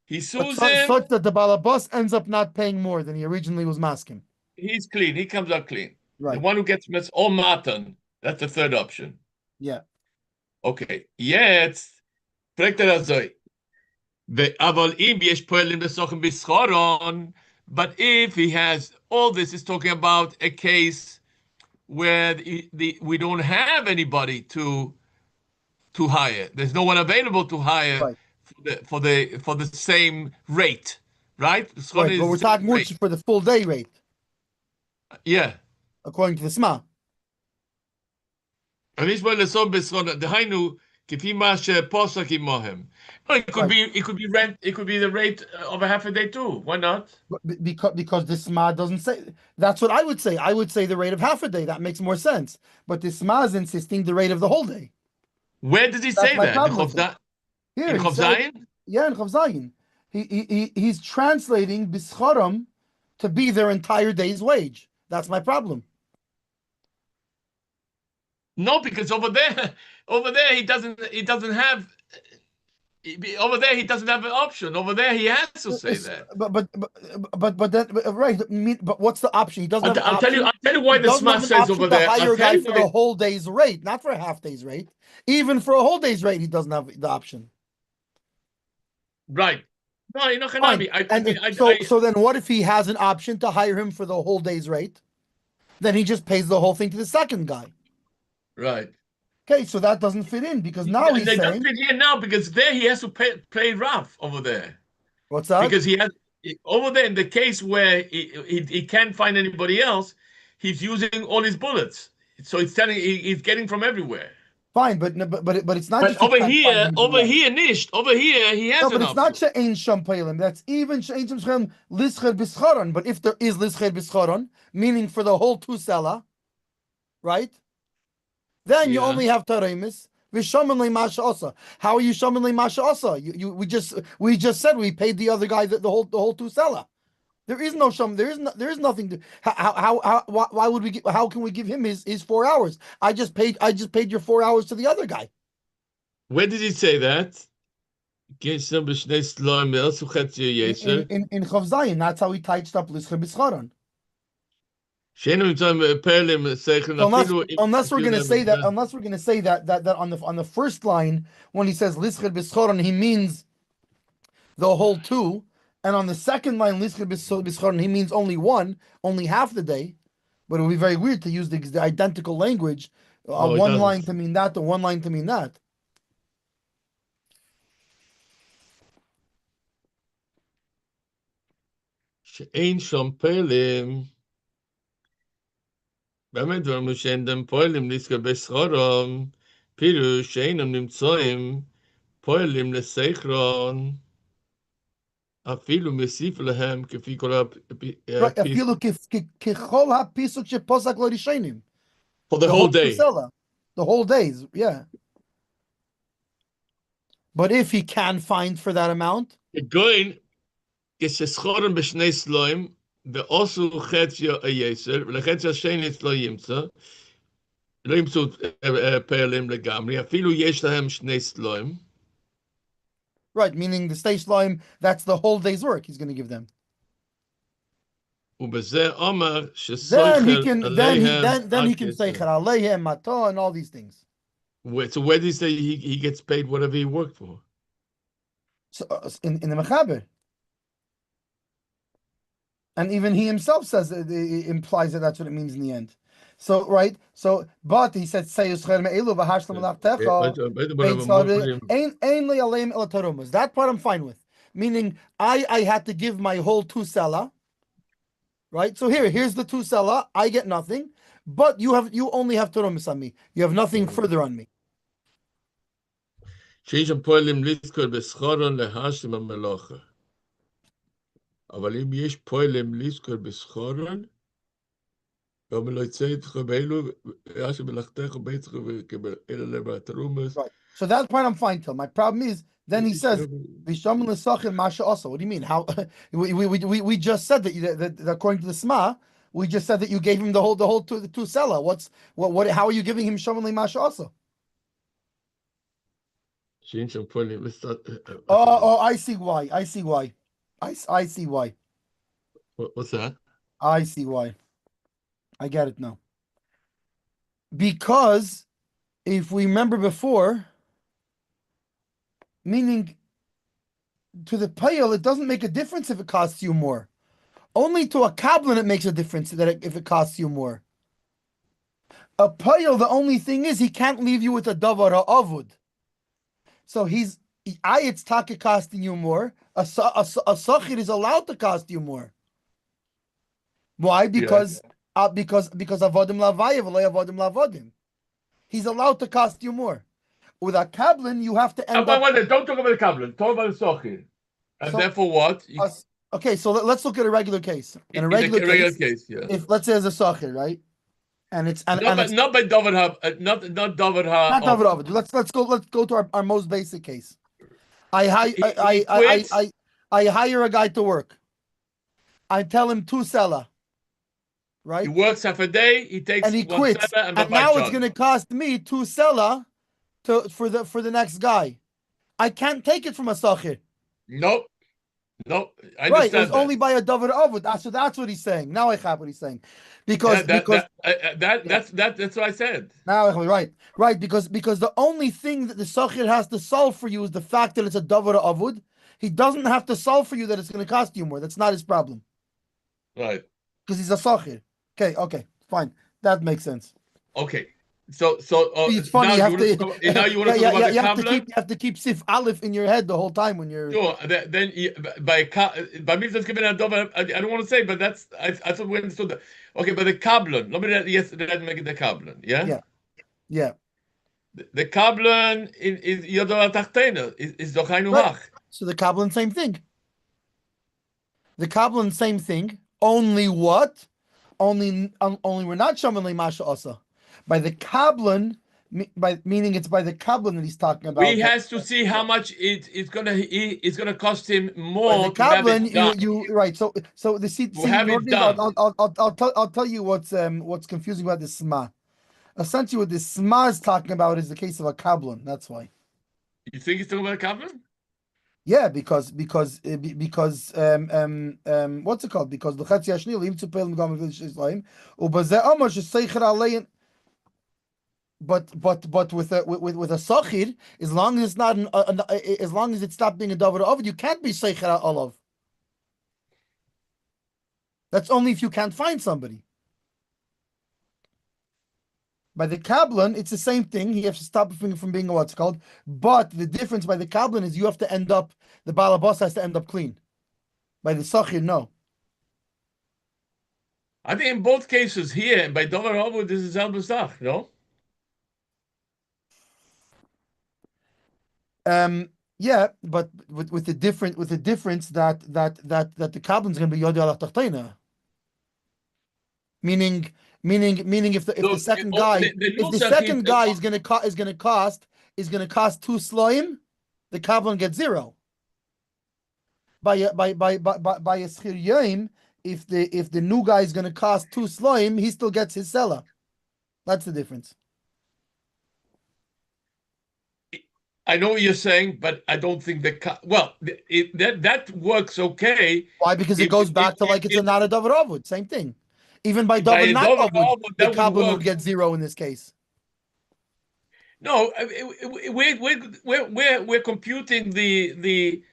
Speaker 1: He sues him.
Speaker 2: Such that the balabas ends up not paying more than he originally was masking.
Speaker 1: He's clean. He comes out clean.
Speaker 2: Right.
Speaker 1: The one who gets mess or matan. That's the 3rd option.
Speaker 2: Yeah.
Speaker 1: Okay. Jetzt fragt so. But if he has all this, is talking about a case where we don't have anybody to hire. There's no one available to hire
Speaker 2: right.
Speaker 1: for the same rate, right?
Speaker 2: Right, but we're talking more for the full day rate.
Speaker 1: Yeah.
Speaker 2: According to the Sma.
Speaker 1: The Hainu כפי מה שפוסק עמהם. No, it could be rent, it could be the rate of a half a day too. Why not?
Speaker 2: Because the SMA doesn't say. That's what I would say. I would say the rate of half a day. That makes more sense. But the SMA is insisting the rate of the whole day.
Speaker 1: Where does he
Speaker 2: That's
Speaker 1: say
Speaker 2: my
Speaker 1: that?
Speaker 2: problem with it. Here
Speaker 1: In
Speaker 2: he
Speaker 1: Chav
Speaker 2: said,
Speaker 1: Zayin?
Speaker 2: yeah, in Chav Zayin. He's translating bischaram to be their entire day's wage. That's my problem.
Speaker 1: No, because over there he doesn't have. Over there, he doesn't have an option. Over there, he has to say that.
Speaker 2: Right. But what's the option? He doesn't have an
Speaker 1: I'll
Speaker 2: option.
Speaker 1: tell you why the
Speaker 2: doesn't
Speaker 1: Smart
Speaker 2: have an
Speaker 1: says
Speaker 2: option
Speaker 1: over
Speaker 2: to
Speaker 1: there.
Speaker 2: hire
Speaker 1: I'll
Speaker 2: a guy
Speaker 1: tell you
Speaker 2: for
Speaker 1: why.
Speaker 2: the whole day's rate, not for a half day's rate. Even for a whole day's rate, he doesn't have the option.
Speaker 1: Right. No, you're not
Speaker 2: Fine.
Speaker 1: Hanabi.
Speaker 2: So then what if he has an option to hire him for the whole day's rate? Then he just pays the whole thing to the second guy.
Speaker 1: Right.
Speaker 2: Okay, so that doesn't fit in because now he's
Speaker 1: They
Speaker 2: saying,
Speaker 1: don't fit here now because there he has to play rough over there.
Speaker 2: what's that?
Speaker 1: Because he has over there in the case where he can't find anybody else, he's using all his bullets. So it's telling he's getting from everywhere.
Speaker 2: Fine, but it's not
Speaker 1: But
Speaker 2: just
Speaker 1: over
Speaker 2: he can't find
Speaker 1: here,
Speaker 2: anybody else.
Speaker 1: over here, he has
Speaker 2: No, but
Speaker 1: an
Speaker 2: it's not
Speaker 1: option.
Speaker 2: she'ein shampalim. That's even she'ein shampalim lisched bischaron. But if there is lisched bischaron, meaning for the whole two sela, right? Then you
Speaker 1: Yeah.
Speaker 2: only have taremis. Vishaman le'masha osa. How are you shaman le'masha osa? We just said we paid the other guy the whole two sela. There is no sham. There is nothing to. Why would we get? How can we give him his 4 hours? I just paid your 4 hours to the other guy.
Speaker 1: Where did he say that? In
Speaker 2: Chav Zayin, that's how he touched up lisched bischaron. Unless we're going to say that on the first line when he says lisched bischaron, he means the whole two, and on the second line lisched bischaron, he means only half the day. But it would be very weird to use the identical language, one line to mean that, or one line to mean that.
Speaker 1: שאין שם פועלים, באמת דברים שאין דם פועלים להתקבל שכרם, פירוש שאינם נמצאים פועלים לסכרון, אפילו מוסיף להם כפי כל
Speaker 2: אפילו ככל הפיסוק שפוסק לראשונים.
Speaker 1: For the whole day.
Speaker 2: The whole days, yeah. But if he can find for that amount,
Speaker 1: going כשסחורם בשני סלויים, ועושו חציה היסר, ולחציה השני לא ימצא, לא ימצאו פעלים לגמרי, אפילו יש להם שני סלויים.
Speaker 2: Right, meaning the stage slime, that's the whole day's work he's going to give them.
Speaker 1: ובזה אומר
Speaker 2: Then he
Speaker 1: שסויכל
Speaker 2: can say aleihem, mato, and all these things.
Speaker 1: So where do you say he gets paid whatever he worked for?
Speaker 2: So in the Mechaber. And even he himself says it implies that that's what it means in the end. So right, but he said that part I'm fine with. Meaning I had to give my whole two sela. Right? So here's the two sela, I get nothing, but you only have tarumas on me. You have nothing further on me.
Speaker 1: אבל אם יש פועלים לזכור בשכורן, גם לא יצא איתך באלו, היה שמלאכתך וביתך וכבל אלה לב התרומס.
Speaker 2: Right. So that part I'm fine till. My problem is, then he says, Vishaman l'sachim masha also. What do you mean? How we just said that according to the Sma, we just said that you gave him the whole two sela. What how are you giving him shaman l'masha also? Oh, I see why. I see why.
Speaker 1: What's that?
Speaker 2: I see why. I get it now. Because if we remember before, meaning to the payal, it doesn't make a difference if it costs you more. Only to a kablan it makes a difference if it costs you more. A payal, the only thing is he can't leave you with a davar avud. So it's taka costing you more. A sachir is allowed to cost you more. Why? Because avodim lavayev avodim lavadim. He's allowed to cost you more. with a kablin, you have to end up.
Speaker 1: Don't talk about the kabbalah. Talk about the sochir. And
Speaker 2: So-
Speaker 1: therefore, what?
Speaker 2: Okay, so let's look at a regular case. In a
Speaker 1: In a
Speaker 2: regular
Speaker 1: regular
Speaker 2: case,
Speaker 1: yeah.
Speaker 2: if let's say there's a sochir, right, and it's
Speaker 1: Not by Dover Ha, not Dover Ha.
Speaker 2: not David Ovid. Let's go to our most basic case. I hire a guy to work. I tell him 2 sela, right?
Speaker 1: He works half a day. He takes
Speaker 2: and he
Speaker 1: 1
Speaker 2: quits.
Speaker 1: sela
Speaker 2: And now it's going to cost me 2 sela for the next guy. I can't take it from a sochir.
Speaker 1: Nope. I understand
Speaker 2: Right, it was
Speaker 1: that.
Speaker 2: only by a David Ovid. So that's what he's saying. Now I have what he's saying, because
Speaker 1: that's what I said.
Speaker 2: Now right, because the only thing that the sochir has to solve for you is the fact that it's a David Ovid. He doesn't have to solve for you that it's going to cost you more. That's not his problem.
Speaker 1: Right.
Speaker 2: Because he's a sochir. Okay, fine. That makes sense.
Speaker 1: Okay. So
Speaker 2: it's funny.
Speaker 1: now
Speaker 2: you have to.
Speaker 1: Now you want to talk about the kabbalah?
Speaker 2: You have to keep Sif Aleph in your head the whole time when you're.
Speaker 1: Sure. Then by Mitzvah's given a Dover, I don't want to say, but that's I thought we understood that. Okay, but the kabbalah. Let make it the kabbalah. Yeah.
Speaker 2: Yeah.
Speaker 1: The kabbalah is Yodor Tachtena is Dochainu Hach.
Speaker 2: So the kabbalah, same thing. The kabbalah, same thing. Only what? Only we're not shaman masha asa. By the kabbalah, meaning it's by the kabbalah that he's talking about.
Speaker 1: He has to see how much it's gonna cost him more.
Speaker 2: By the kabbalah, you right. So the see, I'll tell you what's confusing about this sma. Essentially, what this sma is talking about is the case of a kabbalah. That's why.
Speaker 1: You think he's talking about a kabbalah?
Speaker 2: Yeah, because what's it called? Because the chatzi hashni lim to pel mgam v'ishlaim ubazeh amar sheseicher alein. But with a sochir, as long as it's not as long as it's not being a davar ovid, you can't be seicher olav. That's only if you can't find somebody. By the kabbalah, it's the same thing. He has to stop from being what's called. But the difference by the kabbalah is you have to end up, the balabas has to end up clean. By the sachir, no.
Speaker 1: I think in both cases here, by Dover Hovu, this is El Basach, no?
Speaker 2: Yeah, but with the difference that the kabbalah is going to be Yodi Alach Tachtena. Meaning if the second guy is going to cost 2 sloim, the kabbalah gets 0. By a schir yom, if the new guy is going to cost 2 sloim, he still gets his seller. That's the difference.
Speaker 1: I know what you're saying, but I don't think that works okay.
Speaker 2: Why? Because it goes back to like it's not a davar avud. Same thing. Even by davar not avud, the kabbalah would get 0 in this case.
Speaker 1: No, we're computing the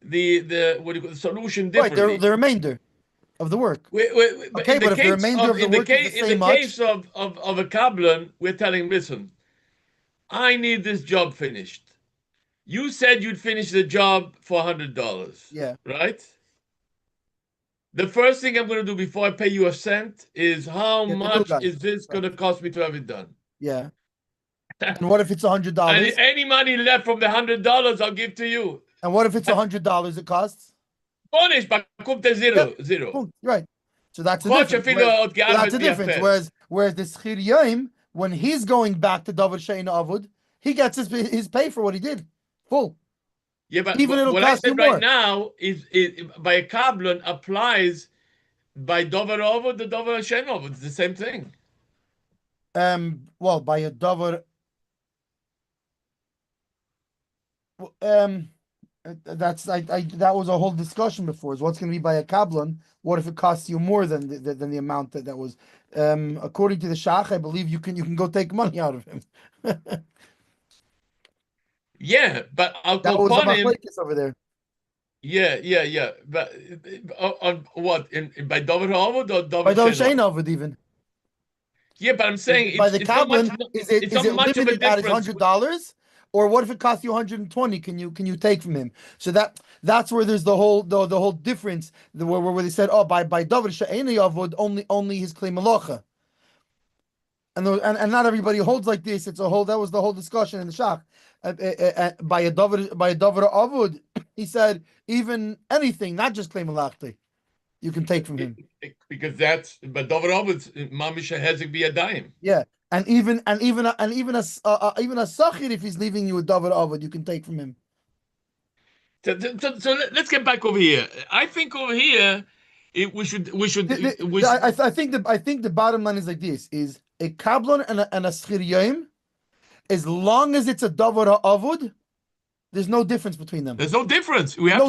Speaker 1: what do you call the solution differently.
Speaker 2: Right, the remainder of the work.
Speaker 1: Okay, but if the remainder of the work is the same in the case of a kabbalah, we're telling him, listen, I need this job finished. You said you'd finish the job for $100.
Speaker 2: Yeah.
Speaker 1: Right? The first thing I'm going to do before I pay you a cent is how much is this going to cost me to have it done?
Speaker 2: Yeah. And what if it's $100?
Speaker 1: And any money left from the $100, I'll give to you.
Speaker 2: And what if it's $100 it costs?
Speaker 1: Bonish, but kommt zero.
Speaker 2: Right. So that's the difference. That's the difference. Whereas the schir yom, when he's going back to davar she'ein avud, he gets his pay for what he did. Full.
Speaker 1: Yeah, but
Speaker 2: even it'll
Speaker 1: what
Speaker 2: cost
Speaker 1: I said
Speaker 2: you more.
Speaker 1: Right now is by a kabbalah applies by davar avud the davar she'ein avud. It's the same thing.
Speaker 2: Well, by a davar. That was a whole discussion before. Is what's going to be by a kabbalah? What if it costs you more than the amount that was? According to the shach, I believe you can go take money out of him.
Speaker 1: Yeah, but I'll
Speaker 2: that
Speaker 1: call
Speaker 2: was
Speaker 1: upon him
Speaker 2: over there.
Speaker 1: Yeah. But on what by davar avud or davar
Speaker 2: by davar she'ein avud even.
Speaker 1: Yeah, but I'm saying
Speaker 2: by the kabbalah, is it
Speaker 1: limited
Speaker 2: at $100? Or what if it costs you 120? Can you take from him? So that's where there's the whole difference. Where they said, by davar she'ein avud only his klei malacha. and not everybody holds like this. That was the whole discussion in the Shach. By a davar avud, he said even anything, not just claim malachti, you can take from him.
Speaker 1: Because that's but Dover Ovid's Mamisha Hezek be a dime.
Speaker 2: Yeah, and even a sachir, if he's leaving you a davar avud, you can take from him.
Speaker 1: So let's get back over here. I think over here, we should.
Speaker 2: I think the bottom line is like this: is a kablon and a schir yom, as long as it's a davar avud, there's no difference between them.
Speaker 1: There's no difference. We have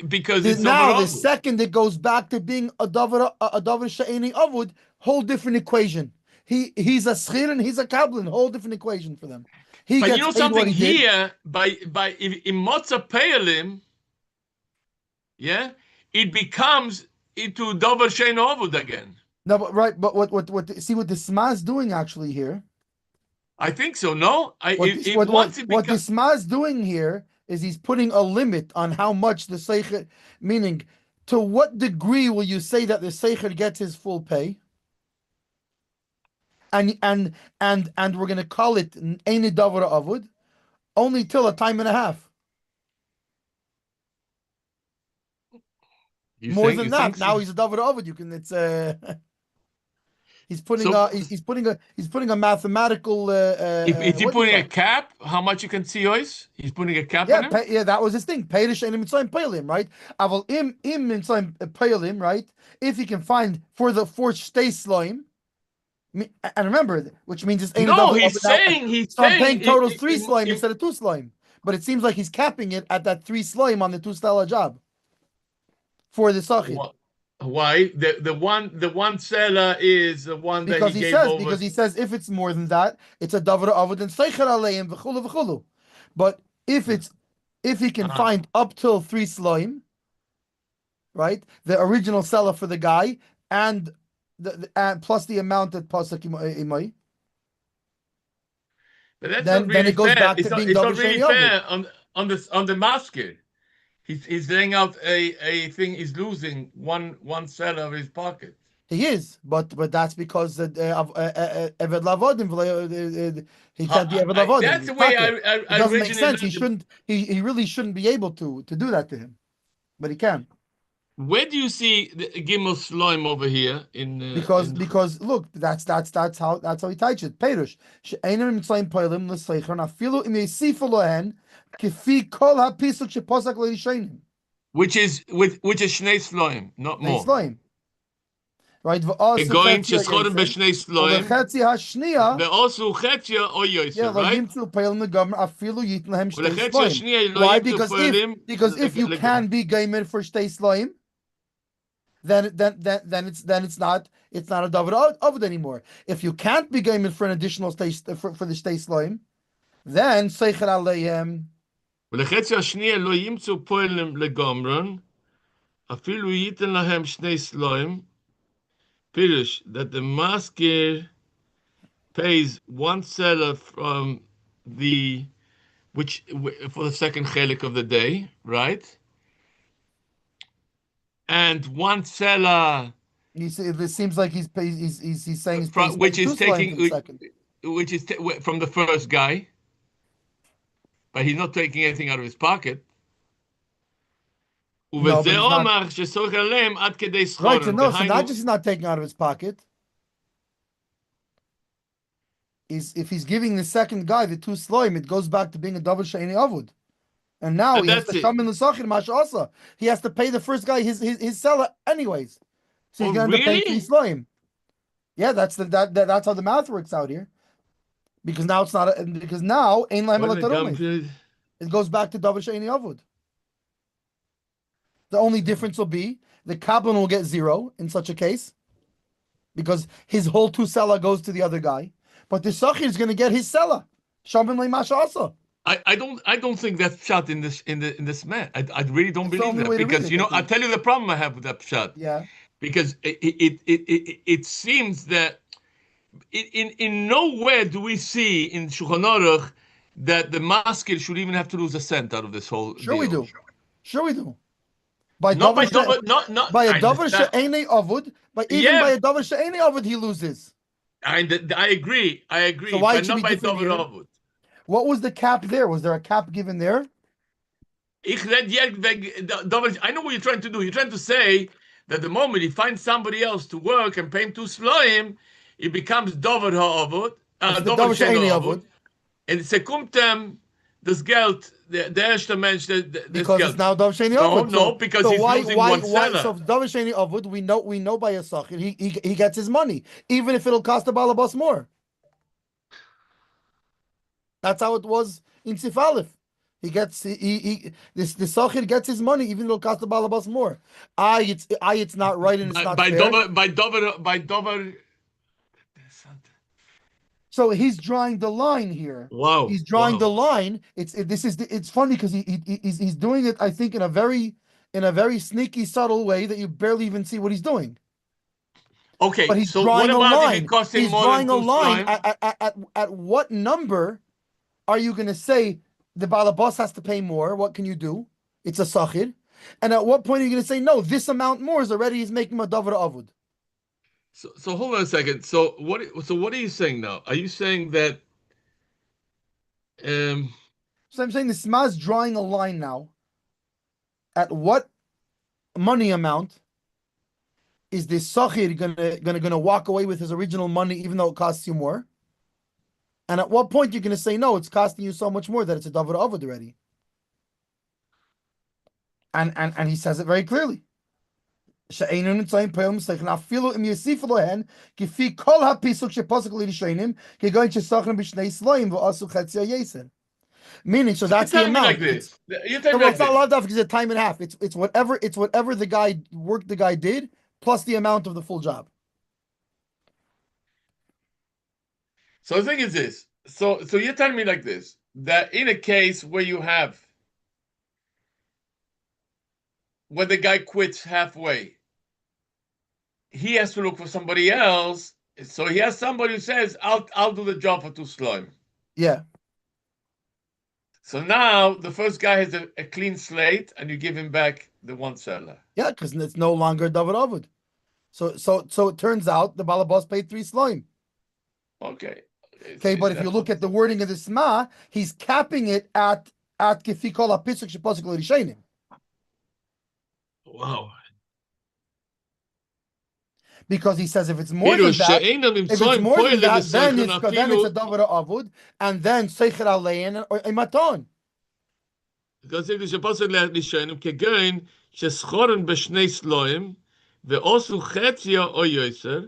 Speaker 1: because it's
Speaker 2: now the second it goes back to being a davar she'eni avud, whole different equation. He's a schir and he's a kablon, whole different equation for them.
Speaker 1: But you know something here by in Motza Pe'alim, yeah, it becomes into davar she'eni avud again.
Speaker 2: No, but right, but what see what the Sma is doing actually here.
Speaker 1: I think so. No,
Speaker 2: what the Sma is doing here is he's putting a limit on how much the seicher, meaning to what degree will you say that the seicher gets his full pay? And we're going to call it Eini Davar Avud only till a time and a half. More than that, now he's a Davar Avud. You can he's putting a mathematical.
Speaker 1: Is he putting a cap? How much you can see yours? He's putting a cap on him.
Speaker 2: Yeah, that was his thing. Perish and mitzayim peilim, right? Aval im mitzayim peilim, right? If he can find for shtei slime. And remember, which means it's
Speaker 1: he's saying
Speaker 2: I'm paying total 3 slime instead of 2 slime. But it seems like he's capping it at that 3 slime on the 2 stella job for the sachir.
Speaker 1: Why? The one seller is the one that he gave over.
Speaker 2: Because he says if it's more than that, it's a davar avod and seicher aleim v'chulu v'chulu. But if he can find up till 3 slime, right, the original seller for the guy and plus the amount that pasuk imay.
Speaker 1: But that's then it goes fair. Back to being double really fair on the masker. He's laying out a thing. He's losing one seller of his pocket.
Speaker 2: He is, but that's because Eved Lavodim. He can't be Eved Lavodim.
Speaker 1: That's the way I
Speaker 2: it doesn't make sense. He shouldn't. He really shouldn't be able to do that to him, but he can.
Speaker 1: Where do you see the Gimel Slime over here?
Speaker 2: Because look, that's how he teaches it. Perush she'einem mitzayim poilim l'seicher afilu im yisifu lohen kifi kol hapisuk sheposak leishayim.
Speaker 1: Which is Shnei Slime, not more.
Speaker 2: Slime. Right.
Speaker 1: Going Sheschorim b'Shnei Slime.
Speaker 2: V'chetzi hashniya.
Speaker 1: Ve'osu chetzia o yoser.
Speaker 2: Yeah,
Speaker 1: right?
Speaker 2: Yimtzu poilim negomer afilu yitn lahem shtei slime. Why? Because if you can be gamer for shtei slime, then it's not a davar avod anymore. If you can't be gaming for an additional stage for the shtei slime, then seicher aleihem.
Speaker 1: ולחצי השנייה לא ימצאו פועלים לגמרן, אפילו ייתן להם שני סלויים, פירוש, that the masker pays one seller from for the second chelik of the day, right? And one seller.
Speaker 2: It seems like he's saying
Speaker 1: which is from the first guy, but he's not taking anything out of his pocket.
Speaker 2: No, so not just he's not taking out of his pocket. If he's giving the second guy the 2 slime, it goes back to being a davar she'eni avud. And now he has to come in the sachir mashasa. He has to pay the first guy his seller anyways. So he's going to pay 3 slime. Yeah, that's how the math works out here. Because now it's not because now ein laim it goes back to davar she'eni avud. The only difference will be the kablan will get 0 in such a case because his whole 2 seller goes to the other guy, but the sachir is going to get his seller. Shaman le'mashasa.
Speaker 1: I don't think that's pshat in this man. I really don't believe that because I'll tell you the problem I have with that pshat.
Speaker 2: Yeah.
Speaker 1: Because it seems that in nowhere do we see in Shulchan Aruch that the masker should even have to lose a cent out of this whole deal.
Speaker 2: Sure we do. By a
Speaker 1: davar
Speaker 2: she'enei avud, by a davar she'enei avud, he loses.
Speaker 1: I agree.
Speaker 2: So why
Speaker 1: but
Speaker 2: it should
Speaker 1: not
Speaker 2: be
Speaker 1: by
Speaker 2: different
Speaker 1: Dover
Speaker 2: here?
Speaker 1: Avot.
Speaker 2: What was the cap there? Was there a cap given there?
Speaker 1: Ich red jetzt I know what you're trying to do. You're trying to say that the moment he finds somebody else to work and pay him to sloim, it becomes Dover Ha'avot,
Speaker 2: It's the
Speaker 1: Dover
Speaker 2: Davar
Speaker 1: Shein
Speaker 2: She'eni
Speaker 1: Ha'avot.
Speaker 2: Avod,
Speaker 1: And se kommt das Geld, der erste Mensch, das
Speaker 2: because it's
Speaker 1: Geld.
Speaker 2: now Davar She'eni
Speaker 1: No,
Speaker 2: Avod.
Speaker 1: because
Speaker 2: So
Speaker 1: he's losing one
Speaker 2: why?
Speaker 1: seller.
Speaker 2: So Davar She'eni Avod, we know by a Sachir, he gets his money, even if it'll cost the Balabas more. That's how it was in Sif Aleph. He gets the Sachir gets his money, even though it'll cost the Balabas more. It's not right and it's not fair.
Speaker 1: By Dover.
Speaker 2: So he's drawing the line here.
Speaker 1: Wow.
Speaker 2: He's drawing the line. It's funny because he's doing it, I think, in a very sneaky, subtle way that you barely even see what he's doing.
Speaker 1: Okay,
Speaker 2: But he's
Speaker 1: so what
Speaker 2: drawing a
Speaker 1: about if
Speaker 2: line.
Speaker 1: it costs him
Speaker 2: He's
Speaker 1: more
Speaker 2: drawing
Speaker 1: than
Speaker 2: a
Speaker 1: two
Speaker 2: line
Speaker 1: slime?
Speaker 2: at what number are you going to say the balabas has to pay more? What can you do? It's a sachir. And at what point are you going to say no? This amount more is already he's making a davar avud.
Speaker 1: So hold on a second. So what are you saying now? Are you saying that
Speaker 2: So I'm saying the Sma is drawing a line now. At what money amount is this sachir gonna walk away with his original money even though it costs you more? And at what point you're gonna say no, it's costing you so much more that it's a davar avod already? And he says it very clearly. שאיננו נמצאים פה מסתכלים אפילו אם יוסיפו להן כפי כל הפיסוק שפוסק לישנים כגון שסוכנו בשני סלויים ועשו חצי היסר. Meaning, so that's the amount.
Speaker 1: You're telling me like
Speaker 2: It's not a
Speaker 1: this.
Speaker 2: lot of because it's a time and a half. It's whatever the guy did plus the amount of the full job.
Speaker 1: So the thing is this. So you're telling me like this, that in a case where you have when the guy quits halfway, he has to look for somebody else. So he has somebody who says, I'll do the job for two slime.
Speaker 2: Yeah.
Speaker 1: So now the first guy has a clean slate, and you give him back the one seller.
Speaker 2: Yeah, because it's no longer David Avud. So it turns out the Balabas paid 3 slime.
Speaker 1: Okay.
Speaker 2: Okay, but if you look at the wording of the Sma, he's capping it at Kifikol Apisuk Shepasik L'Rishainim.
Speaker 1: Wow.
Speaker 2: Because he says if it's more than that, then it's a David Avud, and then Seicher Alein or Imaton.
Speaker 1: Because if it's supposed to let L'Rishainim כגון שסחורן בשני סלויים ועשו חציה או יויסר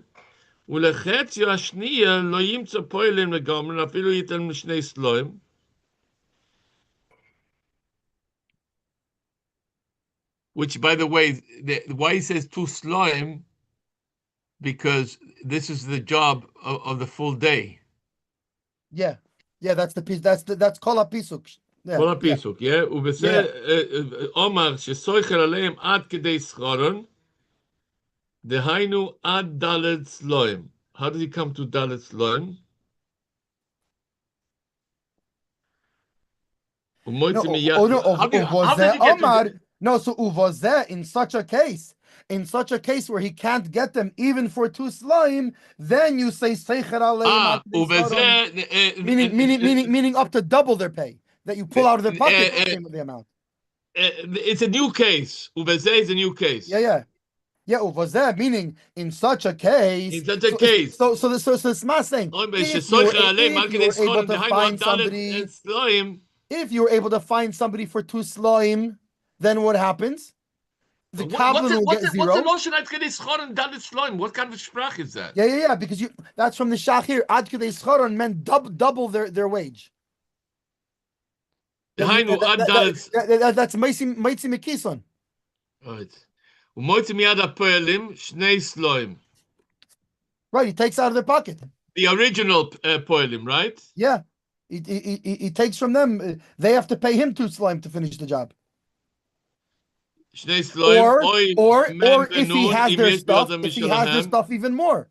Speaker 1: ולחציה השנייה לא ימצא פועלים לגמרי אפילו ייתן משני סלויים. Which, by the way, why he says two sloim, because this is the job of the full day.
Speaker 2: Yeah, that's the piece. That's kol hapisuk.
Speaker 1: Kol hapisuk, yeah. ובזה אומר שסויכל עליהם עד כדי שכרון, דהיינו עד דלת סלוים. How does he come to דלת סלוim?
Speaker 2: No, so uvazeh in such a case where he can't get them even for 2 slime, then you say seicher aleim meaning up to double their pay that you pull out of their pocket the amount.
Speaker 1: It's a new case. Uvazeh is a new case.
Speaker 2: Yeah, uvazeh meaning in such a case.
Speaker 1: In such a case.
Speaker 2: So the Sma saying if you're able to find somebody for 2 slime, then what happens? The Kabbalah will get 0.
Speaker 1: What's the notion ad kedei schor and dalet sloim? What kind of sprach is that?
Speaker 2: Yeah, because that's from the Shachir. Ad kedei schor meant double their wage. That's Maitzi Mekison.
Speaker 1: Right. Umoitzi miyad hapoelim shnei sloim.
Speaker 2: Right, he takes out of their pocket.
Speaker 1: The original poelim, right?
Speaker 2: Yeah. He takes from them. They have to pay him 2 slime to finish the job. Or if he has their stuff, even more.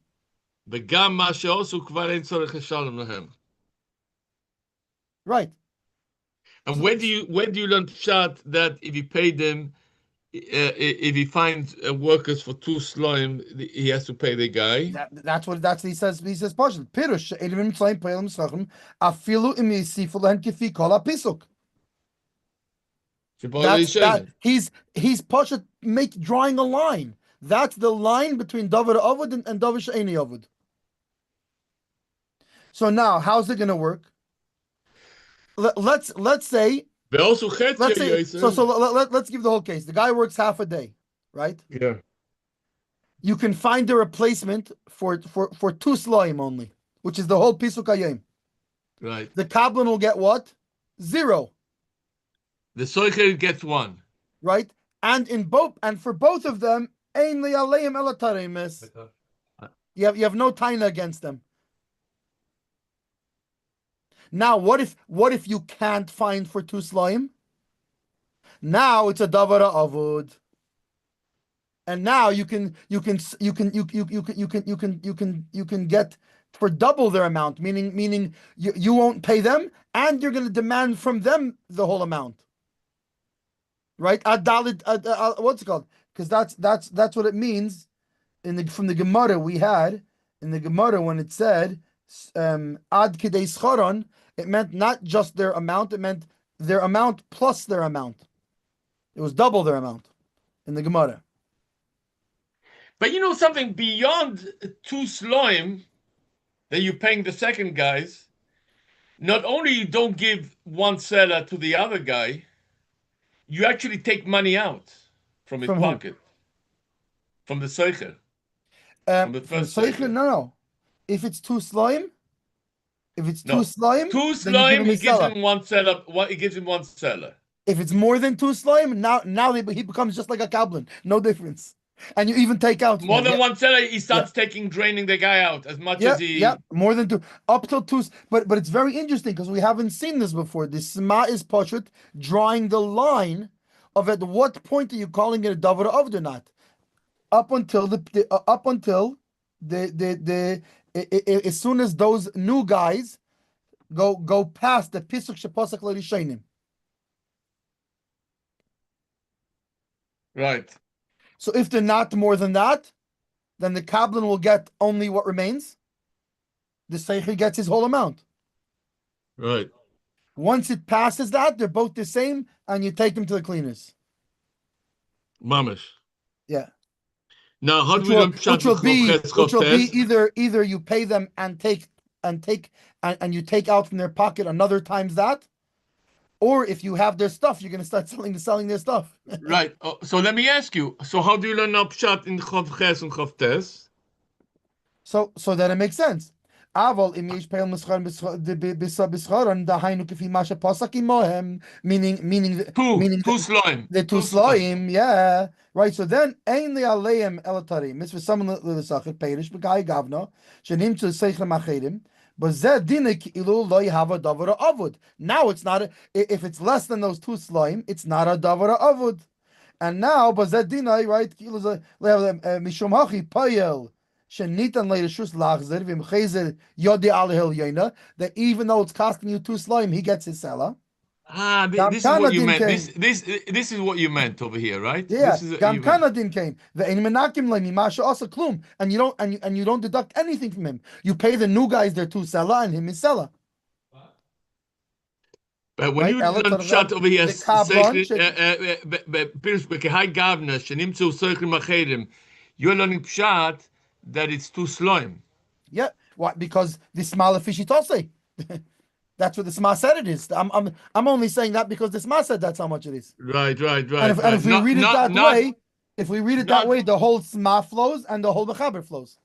Speaker 1: Right. And when do you learn pshat that if you pay them if he finds workers for 2 slime, he has to pay the guy.
Speaker 2: That's what he says. He says partially. Pirush elim tzayim poelim schachim afilu im yisifu lehen kifi kol hapisuk. That's that. He's Pasha drawing a line. That's the line between Davar Avod and Davar She'eni Avod. So now, how's it going to work? Let's say. Let's give the whole case. The guy works half a day, right?
Speaker 1: Yeah.
Speaker 2: You can find a replacement for 2 slime only, which is the whole Pisuk Hayom.
Speaker 1: Right.
Speaker 2: The Kablan will get what? 0.
Speaker 1: The Soicher gets 1.
Speaker 2: Right? And for both of them, Ein Le'aleim Ela Taremes. You have no taina against them. Now, what if you can't find for 2 slime? Now it's a davara avud, and now you can get for double their amount. Meaning you won't pay them, and you're going to demand from them the whole amount. Right? What's it called? Because that's what it means from the Gemara we had in the Gemara when it said ad kidei scharon. It meant not just their amount; it meant their amount plus their amount. It was double their amount in the Gemara.
Speaker 1: But you know something beyond 2 slime that you're paying the second guys. Not only you don't give 1 seller to the other guy, you actually take money out from his pocket. From the Seicher. From the first Seicher.
Speaker 2: No. If it's 2 slime, he gives him
Speaker 1: 1 seller. He gives him 1 seller.
Speaker 2: If it's more than 2 slime, now he becomes just like a kablan. No difference. And you even take out
Speaker 1: more than 1 seller. He starts draining the guy out as much as he.
Speaker 2: Yeah, more than 2, up till 2. But it's very interesting because we haven't seen this before. The Sma is Pashut drawing the line of at what point are you calling it a davar avd or not? Up until as soon as those new guys go past the pisuk shepasak l'rishonim.
Speaker 1: Right.
Speaker 2: So if they're not more than that, then the kablan will get only what remains. The seicher gets his whole amount.
Speaker 1: Right.
Speaker 2: Once it passes that, they're both the same, and you take them to the cleaners.
Speaker 1: Mamish.
Speaker 2: Yeah.
Speaker 1: Now, how
Speaker 2: which will be either you pay them and you take out from their pocket another times that, or if you have their stuff, you're going to start selling their stuff.
Speaker 1: Right. So let me ask you. So how do you learn now pshat in Chav Ches and Chav Tes?
Speaker 2: So that it makes sense. Aval im yesh peil mischar b'scharon dahainu kifi masha pasak imohem, meaning
Speaker 1: 2 slime.
Speaker 2: The 2 slime, yeah. Right, so then ein le'aleim elatari mitzvah someone l'sachet peirish b'gai gavna shenim to seichel machedim. But now it's not if it's less than those 2 slime, it's not a davara avud. And now bazedina, right? Mishum hachi payel shenitan leirishus lachzer v'mchezer yodi alehel yena. That even though it's costing you 2 slime, he gets his seller.
Speaker 1: This is what you meant. This is what you meant over here, right?
Speaker 2: Yeah. Gam Kanadin came. And you don't deduct anything from him. You pay the new guys their 2 seller and him his seller.
Speaker 1: But when you learn shot over here, you're learning pshat that it's 2 slime.
Speaker 2: Yeah. Why? Because the smaller fishy tose. That's what the Sma said it is. I'm only saying that because the Sma said that's how much it is.
Speaker 1: Right.
Speaker 2: And if we read it that way, the whole Sma flows and the whole Mechaber flows.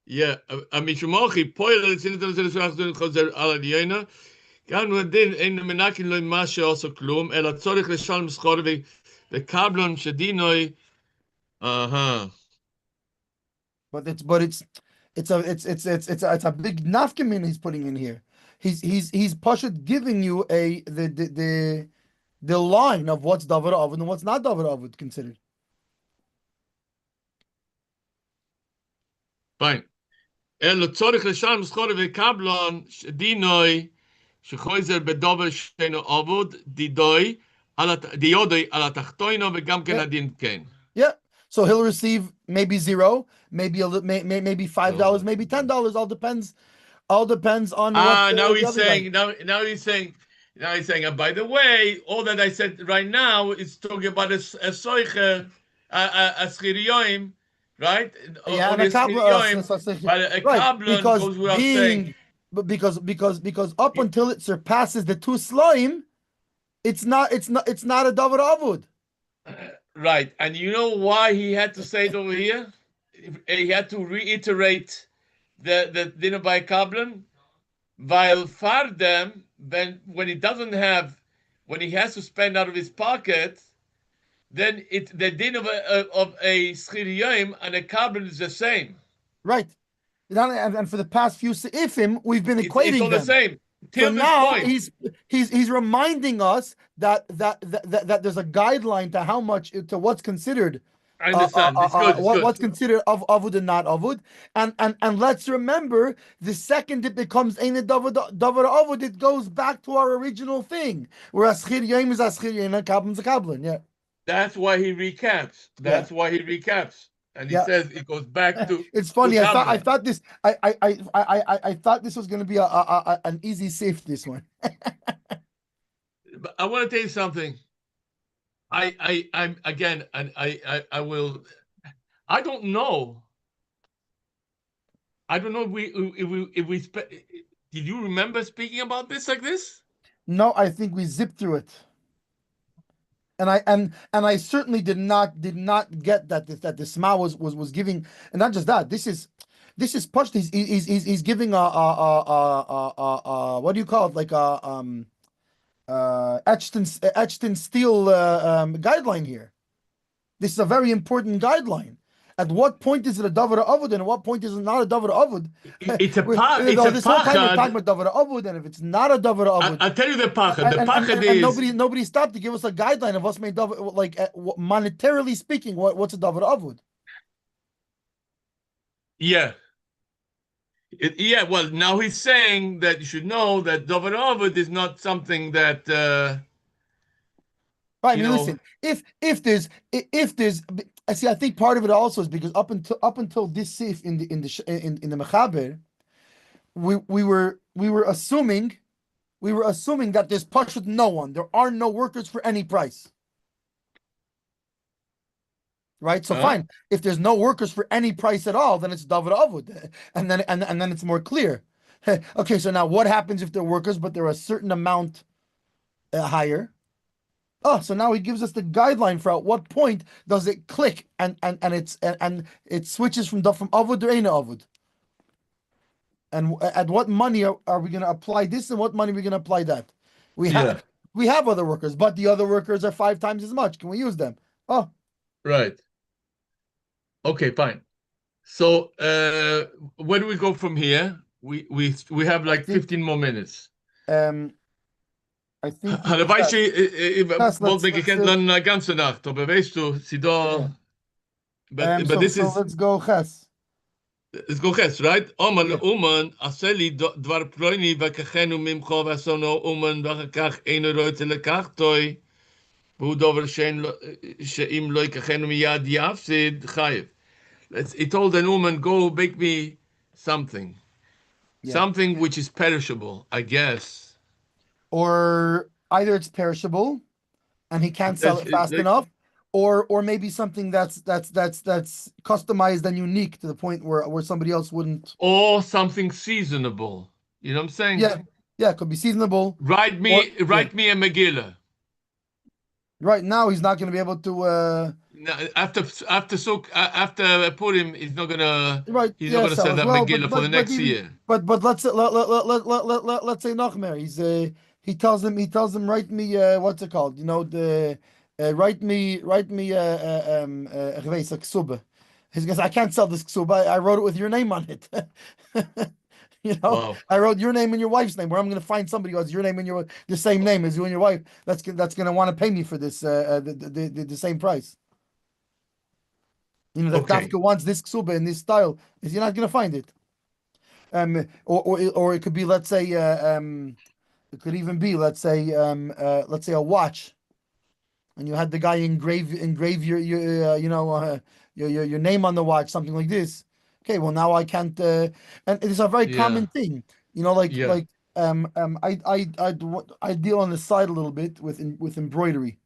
Speaker 1: Yeah. Mishumochi poil it's in the chozer ala diena. Gan wadin ein menakin lo mashe also klum ela tzorich leshalm schor vekablon shedinoi.
Speaker 2: But it's a big nafkamin he's putting in here. He's Pashut giving you the line of what's davar avud and what's not davar avud considered.
Speaker 1: Fine. El tzorich l'shalom schor vekablon shedinoi shechoizer bedover sheno avud didoi דיודוי על התחתונו וגם כן
Speaker 2: Yeah.
Speaker 1: הדין כן.
Speaker 2: Yeah. So he'll receive maybe zero, maybe maybe $5,
Speaker 1: So,
Speaker 2: maybe $10. All depends on what
Speaker 1: now
Speaker 2: the
Speaker 1: he's
Speaker 2: other guy.
Speaker 1: saying, now he's saying, and by the way, all that I said right now is talking about a soicher, a schiriyoim, right?
Speaker 2: Yeah,
Speaker 1: Or
Speaker 2: and a
Speaker 1: the
Speaker 2: kabla,
Speaker 1: schiriyoim, but a
Speaker 2: right?
Speaker 1: kablon
Speaker 2: Because
Speaker 1: goes without saying.
Speaker 2: because up until it surpasses the two sloim, it's not a davar avud.
Speaker 1: Right, and you know why he had to say it over here? He had to reiterate the dinner by kablon, while fardem, when he doesn't have, when he has to spend out of his pocket, then the din of a schiriyim and a kablon is the same.
Speaker 2: Right. And for the past few seifim, we've been
Speaker 1: It's all
Speaker 2: equating
Speaker 1: the
Speaker 2: them.
Speaker 1: same
Speaker 2: So
Speaker 1: till this
Speaker 2: now
Speaker 1: point.
Speaker 2: he's reminding us that there's a guideline to how much to what's considered
Speaker 1: I understand. It's good. It's good.
Speaker 2: what's considered of avud and not avud, and let's remember the second it becomes ain't a davar avud, it goes back to our original thing. Whereas aschir yom is aschir yom and kablan is a kablan. Yeah,
Speaker 1: That's why he recaps.
Speaker 2: yeah,
Speaker 1: That's why he recaps, and he
Speaker 2: yeah.
Speaker 1: says it goes back to
Speaker 2: It's funny. I
Speaker 1: kablon.
Speaker 2: thought this. I thought this was going to be an easy safe. This one.
Speaker 1: But I want to tell you something. I'm again, and I will. I don't know. I don't know if we did you remember speaking about this like this?
Speaker 2: No, I think we zipped through it. And I certainly did not get that the Sma was giving, and not just that. This is pushed. He's giving what do you call it, like a etched in steel guideline here. This is a very important guideline. At what point is it a davar avud, and at what point is it not a davar avud?
Speaker 1: It's a
Speaker 2: This whole time we're talking
Speaker 1: pachad.
Speaker 2: about davar avud, and if it's not a davar avud,
Speaker 1: I'll tell you the pachad. The
Speaker 2: and,
Speaker 1: pachad
Speaker 2: and
Speaker 1: is
Speaker 2: nobody stopped to give us a guideline of what's made davar, like monetarily speaking, what's a davar avud.
Speaker 1: yeah. Yeah, well, now he's saying that you should know that davar avod is not something that
Speaker 2: Right. I
Speaker 1: you
Speaker 2: mean,
Speaker 1: know.
Speaker 2: listen. If there's, I see. I think part of it also is because up until this sif in the mechaber, we were assuming that there's pashut no one. There are no workers for any price. Right. So fine. If there's no workers for any price at all, then it's davar avud, and then it's more clear. Okay. So now what happens if they're workers, but they're a certain amount higher? Oh, so now he gives us the guideline for at what point does it click and it switches from avud to eina avud. And at what money are we going to apply this, and what money are we going to apply that? We have other workers, but the other workers are 5 times as much. Can we use them? Oh,
Speaker 1: Right. Okay, fine. So where do we go from here? We have like 15 more minutes.
Speaker 2: I think
Speaker 1: Hallo, weißt du,
Speaker 2: let's
Speaker 1: wollte mir gekannt lernen eine ganze Nacht, aber weißt du, sie da, but this is,
Speaker 2: let's go Ches.
Speaker 1: It's go Ches, right? Oman, aseli dvar ploini vakachenu mimcho vasono oman vakach eno roite lekachtoi, והוא דובר שאם לא ייקחנו מיד יפסיד, חייב. He told the woman, go make me something.
Speaker 2: Yeah.
Speaker 1: Something which is perishable, I guess.
Speaker 2: Or either it's perishable and he can't sell it fast enough, or maybe something that's customized and unique to the point where somebody else wouldn't.
Speaker 1: Or something seasonable. You know what I'm saying?
Speaker 2: Yeah, it could be seasonable.
Speaker 1: Write me a Megillah.
Speaker 2: Right now, he's not going to be able to.
Speaker 1: After Purim, he's not gonna.
Speaker 2: Right.
Speaker 1: He's not gonna send that Megillah for the next year.
Speaker 2: But let's say Nachmer. He tells him write me what's it called? You know, the write me a ksuba. He goes, I can't sell this ksuba. I wrote it with your name on it. You know, wow. I wrote your name and your wife's name. Where I'm going to find somebody who has your name and the same name as you and your wife. That's going to want to pay me for this the same price. You know, that Dafka wants this ksuba in this style. Is you're not going to find it. Or it could be, let's say, it could even be, let's say a watch. and you had the guy engrave your your name on the watch, something like this. Okay, well now I can't, and it's a very common
Speaker 1: Yeah.
Speaker 2: thing, like
Speaker 1: Yeah.
Speaker 2: I deal on the side a little bit with embroidery.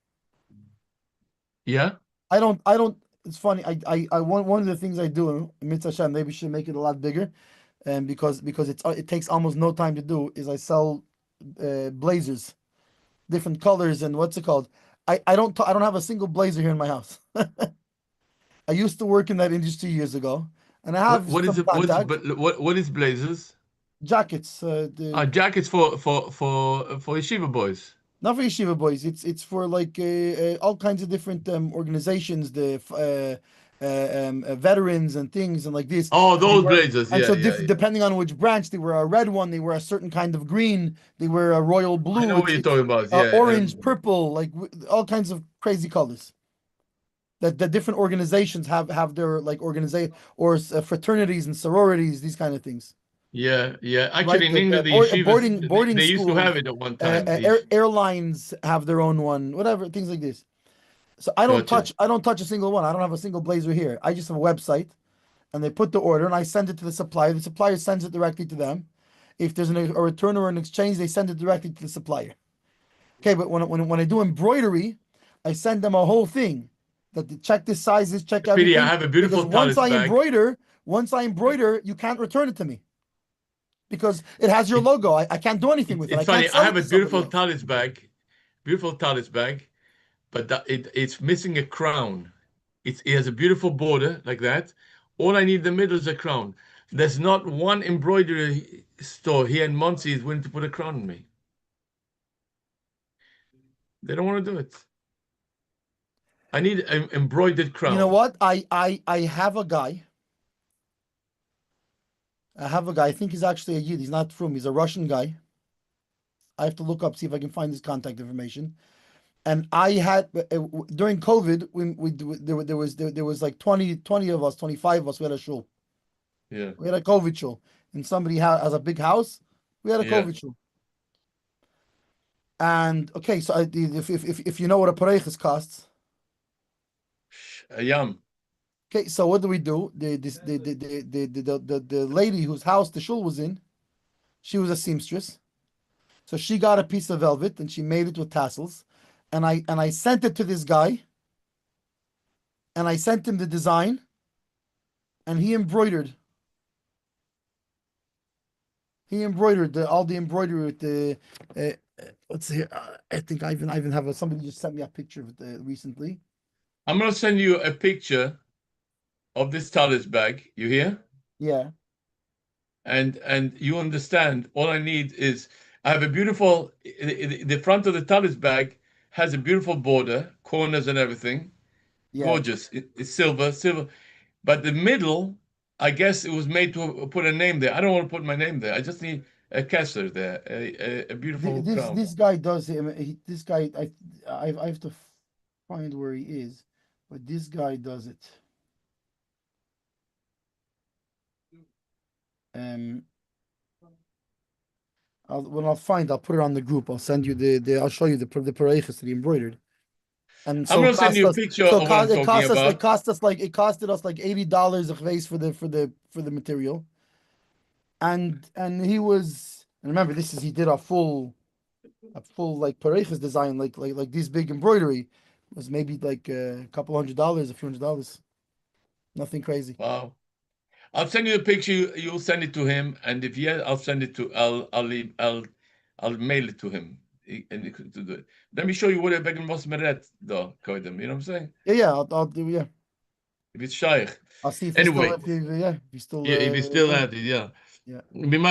Speaker 1: Yeah.
Speaker 2: I don't. It's funny. I one of the things I do, Mitzvah Hashem, maybe we should make it a lot bigger, and because it takes almost no time to do, is I sell blazers, different colors, and what's it called? I don't have a single blazer here in my house. I used to work in that industry years ago, and I
Speaker 1: What
Speaker 2: have
Speaker 1: what is
Speaker 2: some
Speaker 1: it?
Speaker 2: contact.
Speaker 1: What is blazers?
Speaker 2: Jackets, the
Speaker 1: Jackets for yeshiva boys.
Speaker 2: not for yeshiva boys. It's for like all kinds of different organizations, the veterans and things and like this.
Speaker 1: Oh,
Speaker 2: And they
Speaker 1: those
Speaker 2: wear,
Speaker 1: blazers.
Speaker 2: and
Speaker 1: Yeah,
Speaker 2: so
Speaker 1: yeah, yeah.
Speaker 2: depending on which branch, they wear a red one, they wear a certain kind of green, they wear a royal
Speaker 1: I know
Speaker 2: blue.
Speaker 1: what you're talking about. Yeah.
Speaker 2: Orange, purple, like all kinds of crazy colors. That the different organizations have their like organization or fraternities and sororities, these kind of things.
Speaker 1: Yeah, yeah.
Speaker 2: Right?
Speaker 1: Actually, in England, the yeshivas
Speaker 2: Boarding
Speaker 1: they used to
Speaker 2: schools,
Speaker 1: have it at one time. The
Speaker 2: airlines have their own one, whatever things like this. So
Speaker 1: gotcha.
Speaker 2: I don't touch a single one. I don't have a single blazer here. I just have a website, and they put the order, and I send it to the supplier. The supplier sends it directly to them. If there's a return or an exchange, they send it directly to the supplier. Okay, but when I do embroidery, I send them a whole thing that they check the sizes, check
Speaker 1: Speedy, I
Speaker 2: everything.
Speaker 1: have a
Speaker 2: Because
Speaker 1: beautiful talis bag.
Speaker 2: once I embroider, you can't return it to me because it has your
Speaker 1: It,
Speaker 2: logo. I can't do anything with it.
Speaker 1: it's
Speaker 2: I can't
Speaker 1: funny. I
Speaker 2: sell it
Speaker 1: have a
Speaker 2: to somebody
Speaker 1: beautiful
Speaker 2: else.
Speaker 1: talis bag, but it's missing a crown. It has a beautiful border like that. All I need in the middle is a crown. There's not one embroidery store here in Muncie is willing to put a crown on me. They don't want to do it. I need an embroidered
Speaker 2: You know
Speaker 1: crown.
Speaker 2: what? I have a guy. I have a guy. I think he's actually a Yid. He's not from. He's a Russian guy. I have to look up, see if I can find his contact information. And I had during COVID when there was like 20 of us, 25 of us. We had a shul.
Speaker 1: Yeah,
Speaker 2: We had a COVID shul, and somebody has a big house. We had a
Speaker 1: yeah.
Speaker 2: COVID shul. And okay, so if you know what a pareches costs,
Speaker 1: A yam.
Speaker 2: okay, so what do we do? The lady whose house the shul was in, she was a seamstress. So she got a piece of velvet and she made it with tassels, and I sent it to this guy, and I sent him the design, and he embroidered. All the embroidery with the. Let's see. I think I even have somebody just sent me a picture of it recently.
Speaker 1: I'm gonna send you a picture of this talis bag. You hear?
Speaker 2: Yeah,
Speaker 1: And you understand. All I need is I have a beautiful. The front of the talis bag has a beautiful border, corners and everything.
Speaker 2: yeah.
Speaker 1: Gorgeous. It's silver. But the middle, I guess it was made to put a name there. I don't want to put my name there. I just need a kesser there, a beautiful crown.
Speaker 2: This guy does it. This guy, I have to find where he is, but this guy does it. Um, I'll find. I'll put it on the group. I'll send you I'll show you the pareches that he embroidered. And
Speaker 1: I'm
Speaker 2: so
Speaker 1: gonna send you a picture of what I'm talking
Speaker 2: it
Speaker 1: about.
Speaker 2: costed us like $80 a vase for the material. And he was, and remember, he did a full like pareches design, like this big embroidery. It was maybe like a couple $100, a few $100. Nothing crazy.
Speaker 1: Wow. I'll send you a picture. You'll send it to him, and if yeah, I'll send it to. I'll mail it to him. And to do it. Let me show you what a beggar was meret though. You know what I'm saying?
Speaker 2: Yeah, I'll do, yeah.
Speaker 1: If it's shaykh.
Speaker 2: I'll see if
Speaker 1: Anyway,
Speaker 2: if he's still
Speaker 1: if he's still at it, yeah.
Speaker 2: yeah.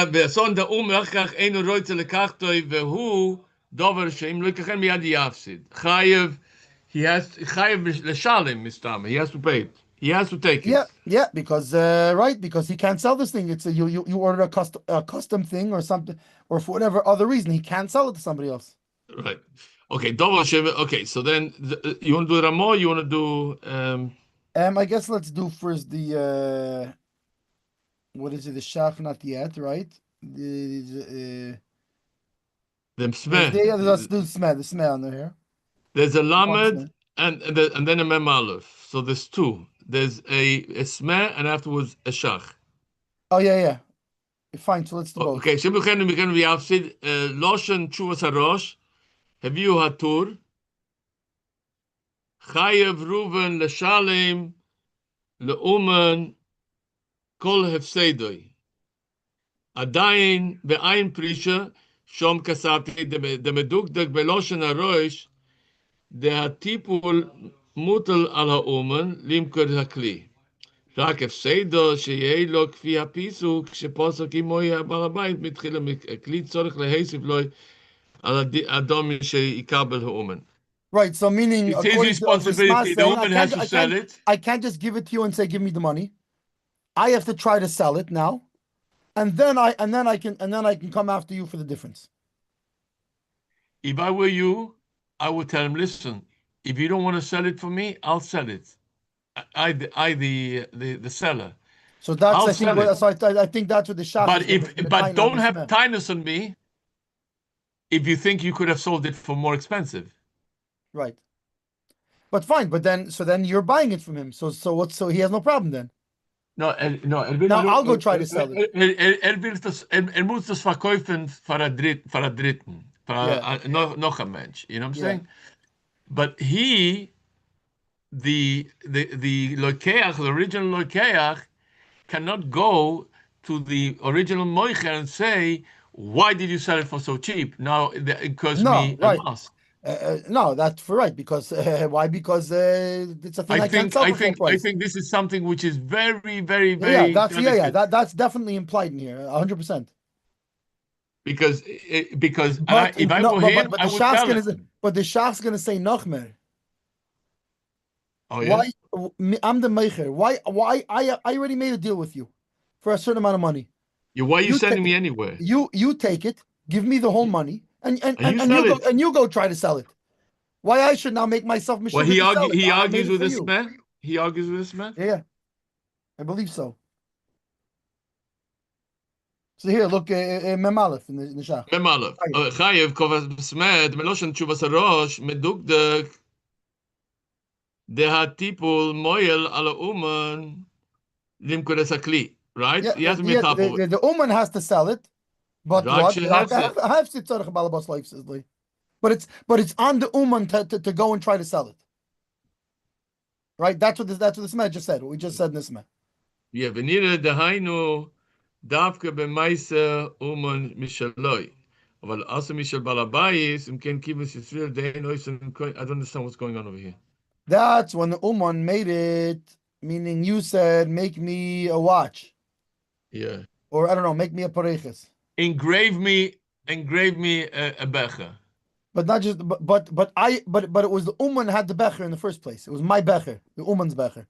Speaker 1: בסון דאום אחר אינו רוצה לקחתו והוא דובר שאם לא יקחן מיד יפסיד. חייב, חייב לשלם מסתם. He has to pay it. He has to take it.
Speaker 2: Yeah, because because he can't sell this thing. It's you ordered a custom thing or something, or for whatever other reason he can't sell it to somebody else.
Speaker 1: Right. Okay, double shame. Okay, so then you want to do Ramo? You want to do
Speaker 2: I guess let's do first the what is it? The shach, not yet, right?
Speaker 1: the Smeh.
Speaker 2: Let's do the smell on there here.
Speaker 1: There's a
Speaker 2: One
Speaker 1: lamed
Speaker 2: smeh.
Speaker 1: and then a mem aleph. So there's two. There's a smeh and afterwards a shach.
Speaker 2: Oh yeah. Fine. So let's do both.
Speaker 1: Okay, so we can be afsid loshen chuvas harosh. Have you hatur? Chayev Ruven leshalem leumen kol hefsedoi. עדיין בעין פרישה, שום כספתי דמדוקדק בלושן הראש, דהטיפול מוטל על האומן למכור הכלי. רק הפסדו שיהיה לו כפי הפיסוק, שפוסק עמו בעל הבית, מתחילה הכלי צורך להיסף לו על אדום שיקבל האומן.
Speaker 2: Right. So meaning,
Speaker 1: It's his
Speaker 2: according to the Shema
Speaker 1: responsibility. The
Speaker 2: saying,
Speaker 1: woman has to sell it.
Speaker 2: I can't just give it to you and say, give me the money. I have to try to sell it now, and then I can come after you for the difference.
Speaker 1: If I were you, I would tell him, listen, if you don't want to sell it for me, I'll sell it. I the seller.
Speaker 2: So that's
Speaker 1: I'll
Speaker 2: I think
Speaker 1: sell
Speaker 2: what,
Speaker 1: it.
Speaker 2: so I think that's what the shach
Speaker 1: But
Speaker 2: is
Speaker 1: but don't have tinus on me if you think you could have sold it for more expensive.
Speaker 2: Right. But fine, but then you're buying it from him. So he has no problem then.
Speaker 1: No, no.
Speaker 2: Now I'll go try to sell it.
Speaker 1: Muss das verkaufen für a Dritten, für noch a Mensch. You know what I'm saying? But the lokeach, the original lokeach, cannot go to the original moicher and say, why did you sell it for so cheap? Now it cost me a loss.
Speaker 2: No, that's for right, because why? Because it's a thing I can't sell for full price.
Speaker 1: I think this is something which is very, very, very
Speaker 2: that's definitely implied in here, 100%.
Speaker 1: Because if I
Speaker 2: no,
Speaker 1: were him,
Speaker 2: but
Speaker 1: I would tell him.
Speaker 2: But the shach's gonna say Nachmer.
Speaker 1: Oh yeah.
Speaker 2: Why I'm the meicher? Why I already made a deal with you for a certain amount of money.
Speaker 1: Why are you sending me anywhere?
Speaker 2: You take it, give me the whole money, and you go try to sell it. Why I should now make myself Mishpat?
Speaker 1: Well, he argues with this man. He argues with this man.
Speaker 2: Yeah, I believe so. So here, look, Mem Aleph in the Shach.
Speaker 1: Mem Aleph. Chayev kovas b'smed meloshen tshuvas harosh medukdek dehatipul moyel ala uman limkor esakli. Right?
Speaker 2: Yeah,
Speaker 1: he has to be
Speaker 2: the Uman has to sell it, but what? I have to tzarech balabas life says Lee. But it's on the Uman to go and try to sell it. Right? That's what this man just said. What we just said in this man.
Speaker 1: Yeah, v'nira dehainu davke b'maisa uman mishaloi. But also mishal balabayis imken kivus yisrael dein oisen. I don't understand what's going on over here.
Speaker 2: That's when the Uman made it, meaning you said, make me a watch.
Speaker 1: Yeah.
Speaker 2: Or I don't know, make me a pareches.
Speaker 1: Engrave me a becher.
Speaker 2: But not just but it was the Uman had the becher in the first place. It was my becher, the Uman's becher.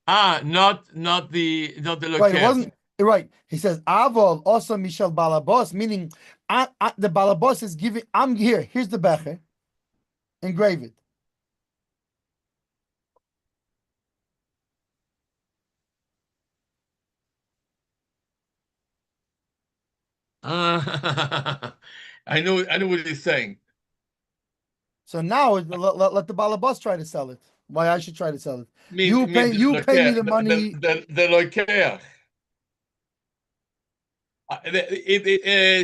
Speaker 1: Not the lokeach.
Speaker 2: Right, it wasn't right. He says Aval also Michel Balabos, meaning the Balabos is giving. I'm here. Here's the becher. Engrave it.
Speaker 1: I know what he's saying.
Speaker 2: So now let the balabas try to sell it. Why I should try to sell it? You pay me the money.
Speaker 1: The lokeach.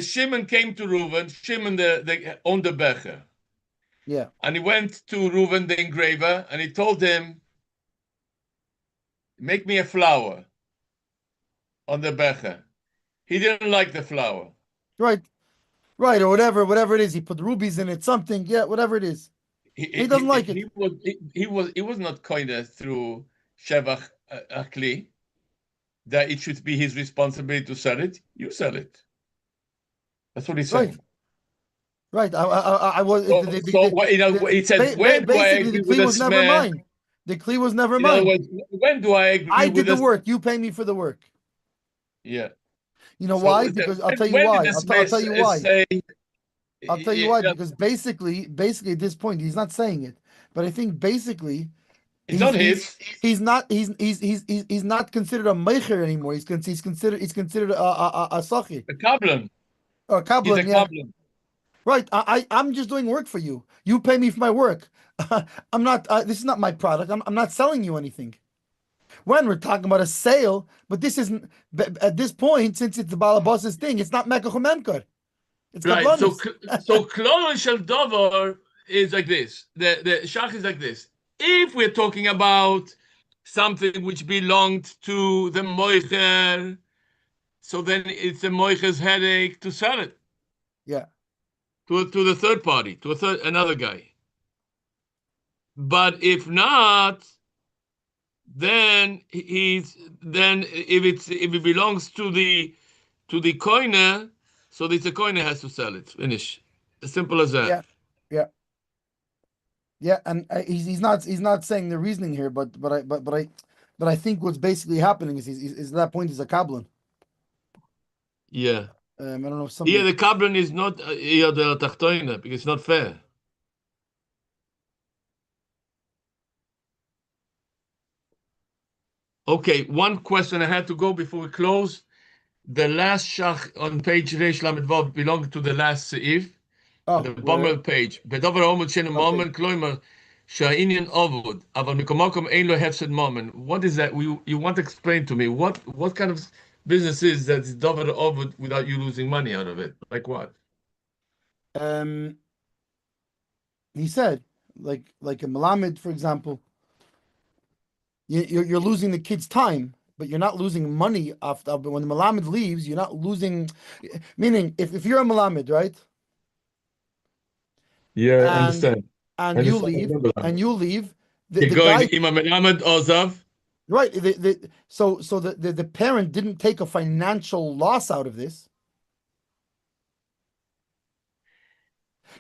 Speaker 1: Shimon came to Reuven. Shimon owned the becher.
Speaker 2: Yeah.
Speaker 1: And he went to Reuven the engraver and he told him, make me a flower on the becher. He didn't like the flower.
Speaker 2: Right, or whatever it is. He put rubies in it, something. Yeah, whatever it is. He doesn't like it.
Speaker 1: He was not kind of through Shevach Akli that it should be his responsibility to sell it. You sell it. That's what he said.
Speaker 2: Right. I was.
Speaker 1: He said, when do I agree with this man?
Speaker 2: The Kli was never mine.
Speaker 1: When do I agree?
Speaker 2: I did the work. You pay me for the work.
Speaker 1: Yeah.
Speaker 2: You know why? Because I'll tell you why. I'll tell you why. I'll tell you why. Because basically at this point he's not saying it, but I think basically
Speaker 1: it's not his.
Speaker 2: He's not considered a meicher anymore. He's considered a sachir.
Speaker 1: A kablan.
Speaker 2: Or kablan.
Speaker 1: He's a kablan.
Speaker 2: Right. I'm just doing work for you. You pay me for my work. I'm not. This is not my product. I'm not selling you anything. When we're talking about a sale, but this isn't. At this point, since it's the Balabas's thing, it's not Mekach Memkar. It's
Speaker 1: Right. So
Speaker 2: Kablanis.
Speaker 1: Klal Shel Davar is like this. The Shach is like this. If we're talking about something which belonged to the Moicher, so then it's the Moicher's headache to sell it
Speaker 2: Yeah.
Speaker 1: to the third party, to another guy. But if not, then if it belongs to the coiner, so the coiner has to sell it. Finish. As simple as that.
Speaker 2: Yeah. Yeah. Yeah. And he's not saying the reasoning here, but I think what's basically happening is at that point is a Kablan.
Speaker 1: Yeah.
Speaker 2: I don't know if
Speaker 1: Yeah,
Speaker 2: somebody.
Speaker 1: the Kablan is not the Tachtoina because it's not fair. Okay, one question I had to go before we close. The last shach on page Reish Lamed Vav belonged to the last seif, at
Speaker 2: Oh,
Speaker 1: the bottom
Speaker 2: where?
Speaker 1: of the page. Bedover Omud Shen
Speaker 2: Okay.
Speaker 1: Momen Kloimer Sha'inyan Ovud Aval Mikomokom Ein Lo Hefsed Momen. What is that? You want to explain to me what kind of business is that is Dover Ovud without you losing money out of it? Like what?
Speaker 2: Um, he said, like a Malamed, for example, you're losing the kid's time, but you're not losing money after. But when the Malamed leaves, you're not losing. Meaning, if you're a Malamed, right,
Speaker 1: Yeah, I
Speaker 2: and
Speaker 1: understand. I
Speaker 2: and you
Speaker 1: understand.
Speaker 2: leave,
Speaker 1: You're
Speaker 2: the
Speaker 1: going
Speaker 2: guy,
Speaker 1: Imam Melamed Ozav.
Speaker 2: right? So the parent didn't take a financial loss out of this.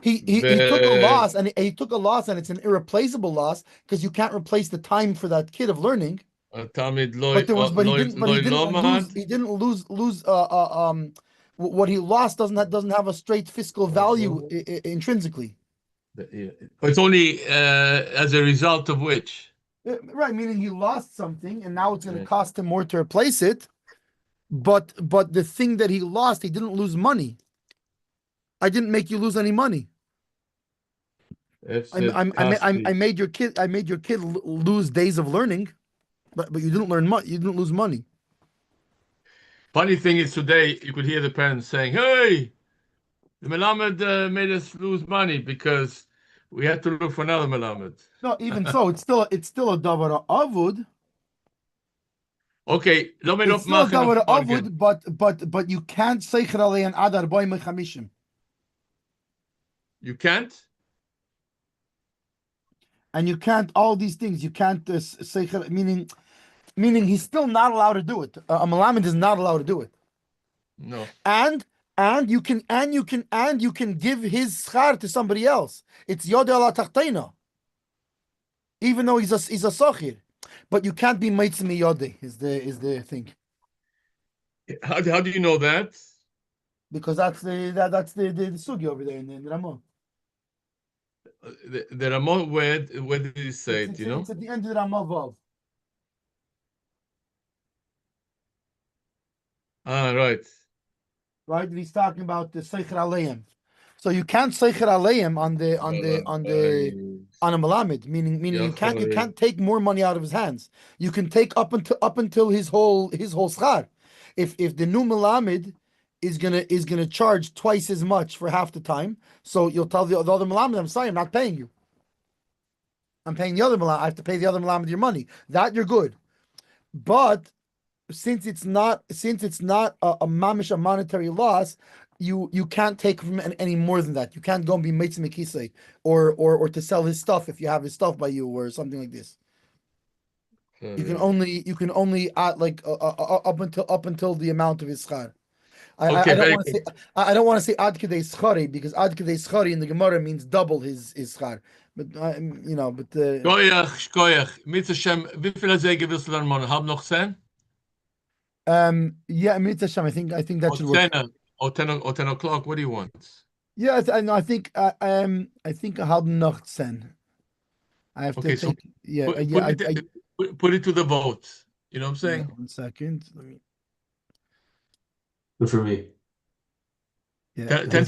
Speaker 2: He took a loss, and he took a loss, and it's an irreplaceable loss because you can't replace the time for that kid of learning.
Speaker 1: Tamid
Speaker 2: But he
Speaker 1: loy
Speaker 2: didn't lose,
Speaker 1: lomad.
Speaker 2: what he lost doesn't have a straight fiscal value intrinsically.
Speaker 1: It's only as a result of which.
Speaker 2: Right, meaning he lost something, and now it's going to cost him more to replace it. But the thing that he lost, he didn't lose money. I didn't make you lose any money. I made your kid lose days of learning, but you didn't learn much. You didn't lose money.
Speaker 1: Funny thing is today you could hear the parents saying, "Hey, the Melamed made us lose money because we had to look for another Melamed."
Speaker 2: No, even so, it's still a davar avud.
Speaker 1: Okay, let me
Speaker 2: It's
Speaker 1: not
Speaker 2: still a
Speaker 1: machen auf
Speaker 2: davar
Speaker 1: morgen.
Speaker 2: avud, but you can't seicher alei an adar boy mechamishim,
Speaker 1: You can't?
Speaker 2: and you can't all these things. You can't seicher, meaning he's still not allowed to do it. A malamed is not allowed to do it.
Speaker 1: No.
Speaker 2: And you can give his schar to somebody else. It's yod ala tachtaina, even though he's a sochir, but you can't be meitzmi yode is the thing,
Speaker 1: How do you know that?
Speaker 2: because that's the sugi over there in the Ramon.
Speaker 1: The Ramon, where did he say it, you know?
Speaker 2: It's at the end of the Ramavav.
Speaker 1: Ah, right.
Speaker 2: Right? And he's talking about the Seicher Aleim. So you can't Seicher Aleim on a Malamed, meaning you can't take more money out of his hands. You can take up until his whole schar. If the new Malamed is gonna charge twice as much for half the time, so you'll tell the other Malamed, I'm sorry, I'm not paying you. I'm paying the other Malamed. I have to pay the other Malamed your money. That you're good. But since it's not a mamish, a monetary loss, you can't take from any more than that. You can't go and be mitzvah mikisei or to sell his stuff if you have his stuff by you or something like this. You can only add up until the amount of his schar. I don't want to say ad kedei schari, because ad kedei schari in the Gemara means double his schar. But
Speaker 1: Koyach, mit Hashem, wie viel Säge wirst du dann machen? Hab noch 10?
Speaker 2: Yeah, mitzvah Hashem, I think that should work.
Speaker 1: Or 10 o'clock, what do you want?
Speaker 2: Yeah, I think I have noch 10. I have to take.
Speaker 1: Put it to the vote. You know what I'm saying?
Speaker 2: Yeah, 1 second. Let me.
Speaker 3: Good for me.
Speaker 2: Yeah.
Speaker 1: 10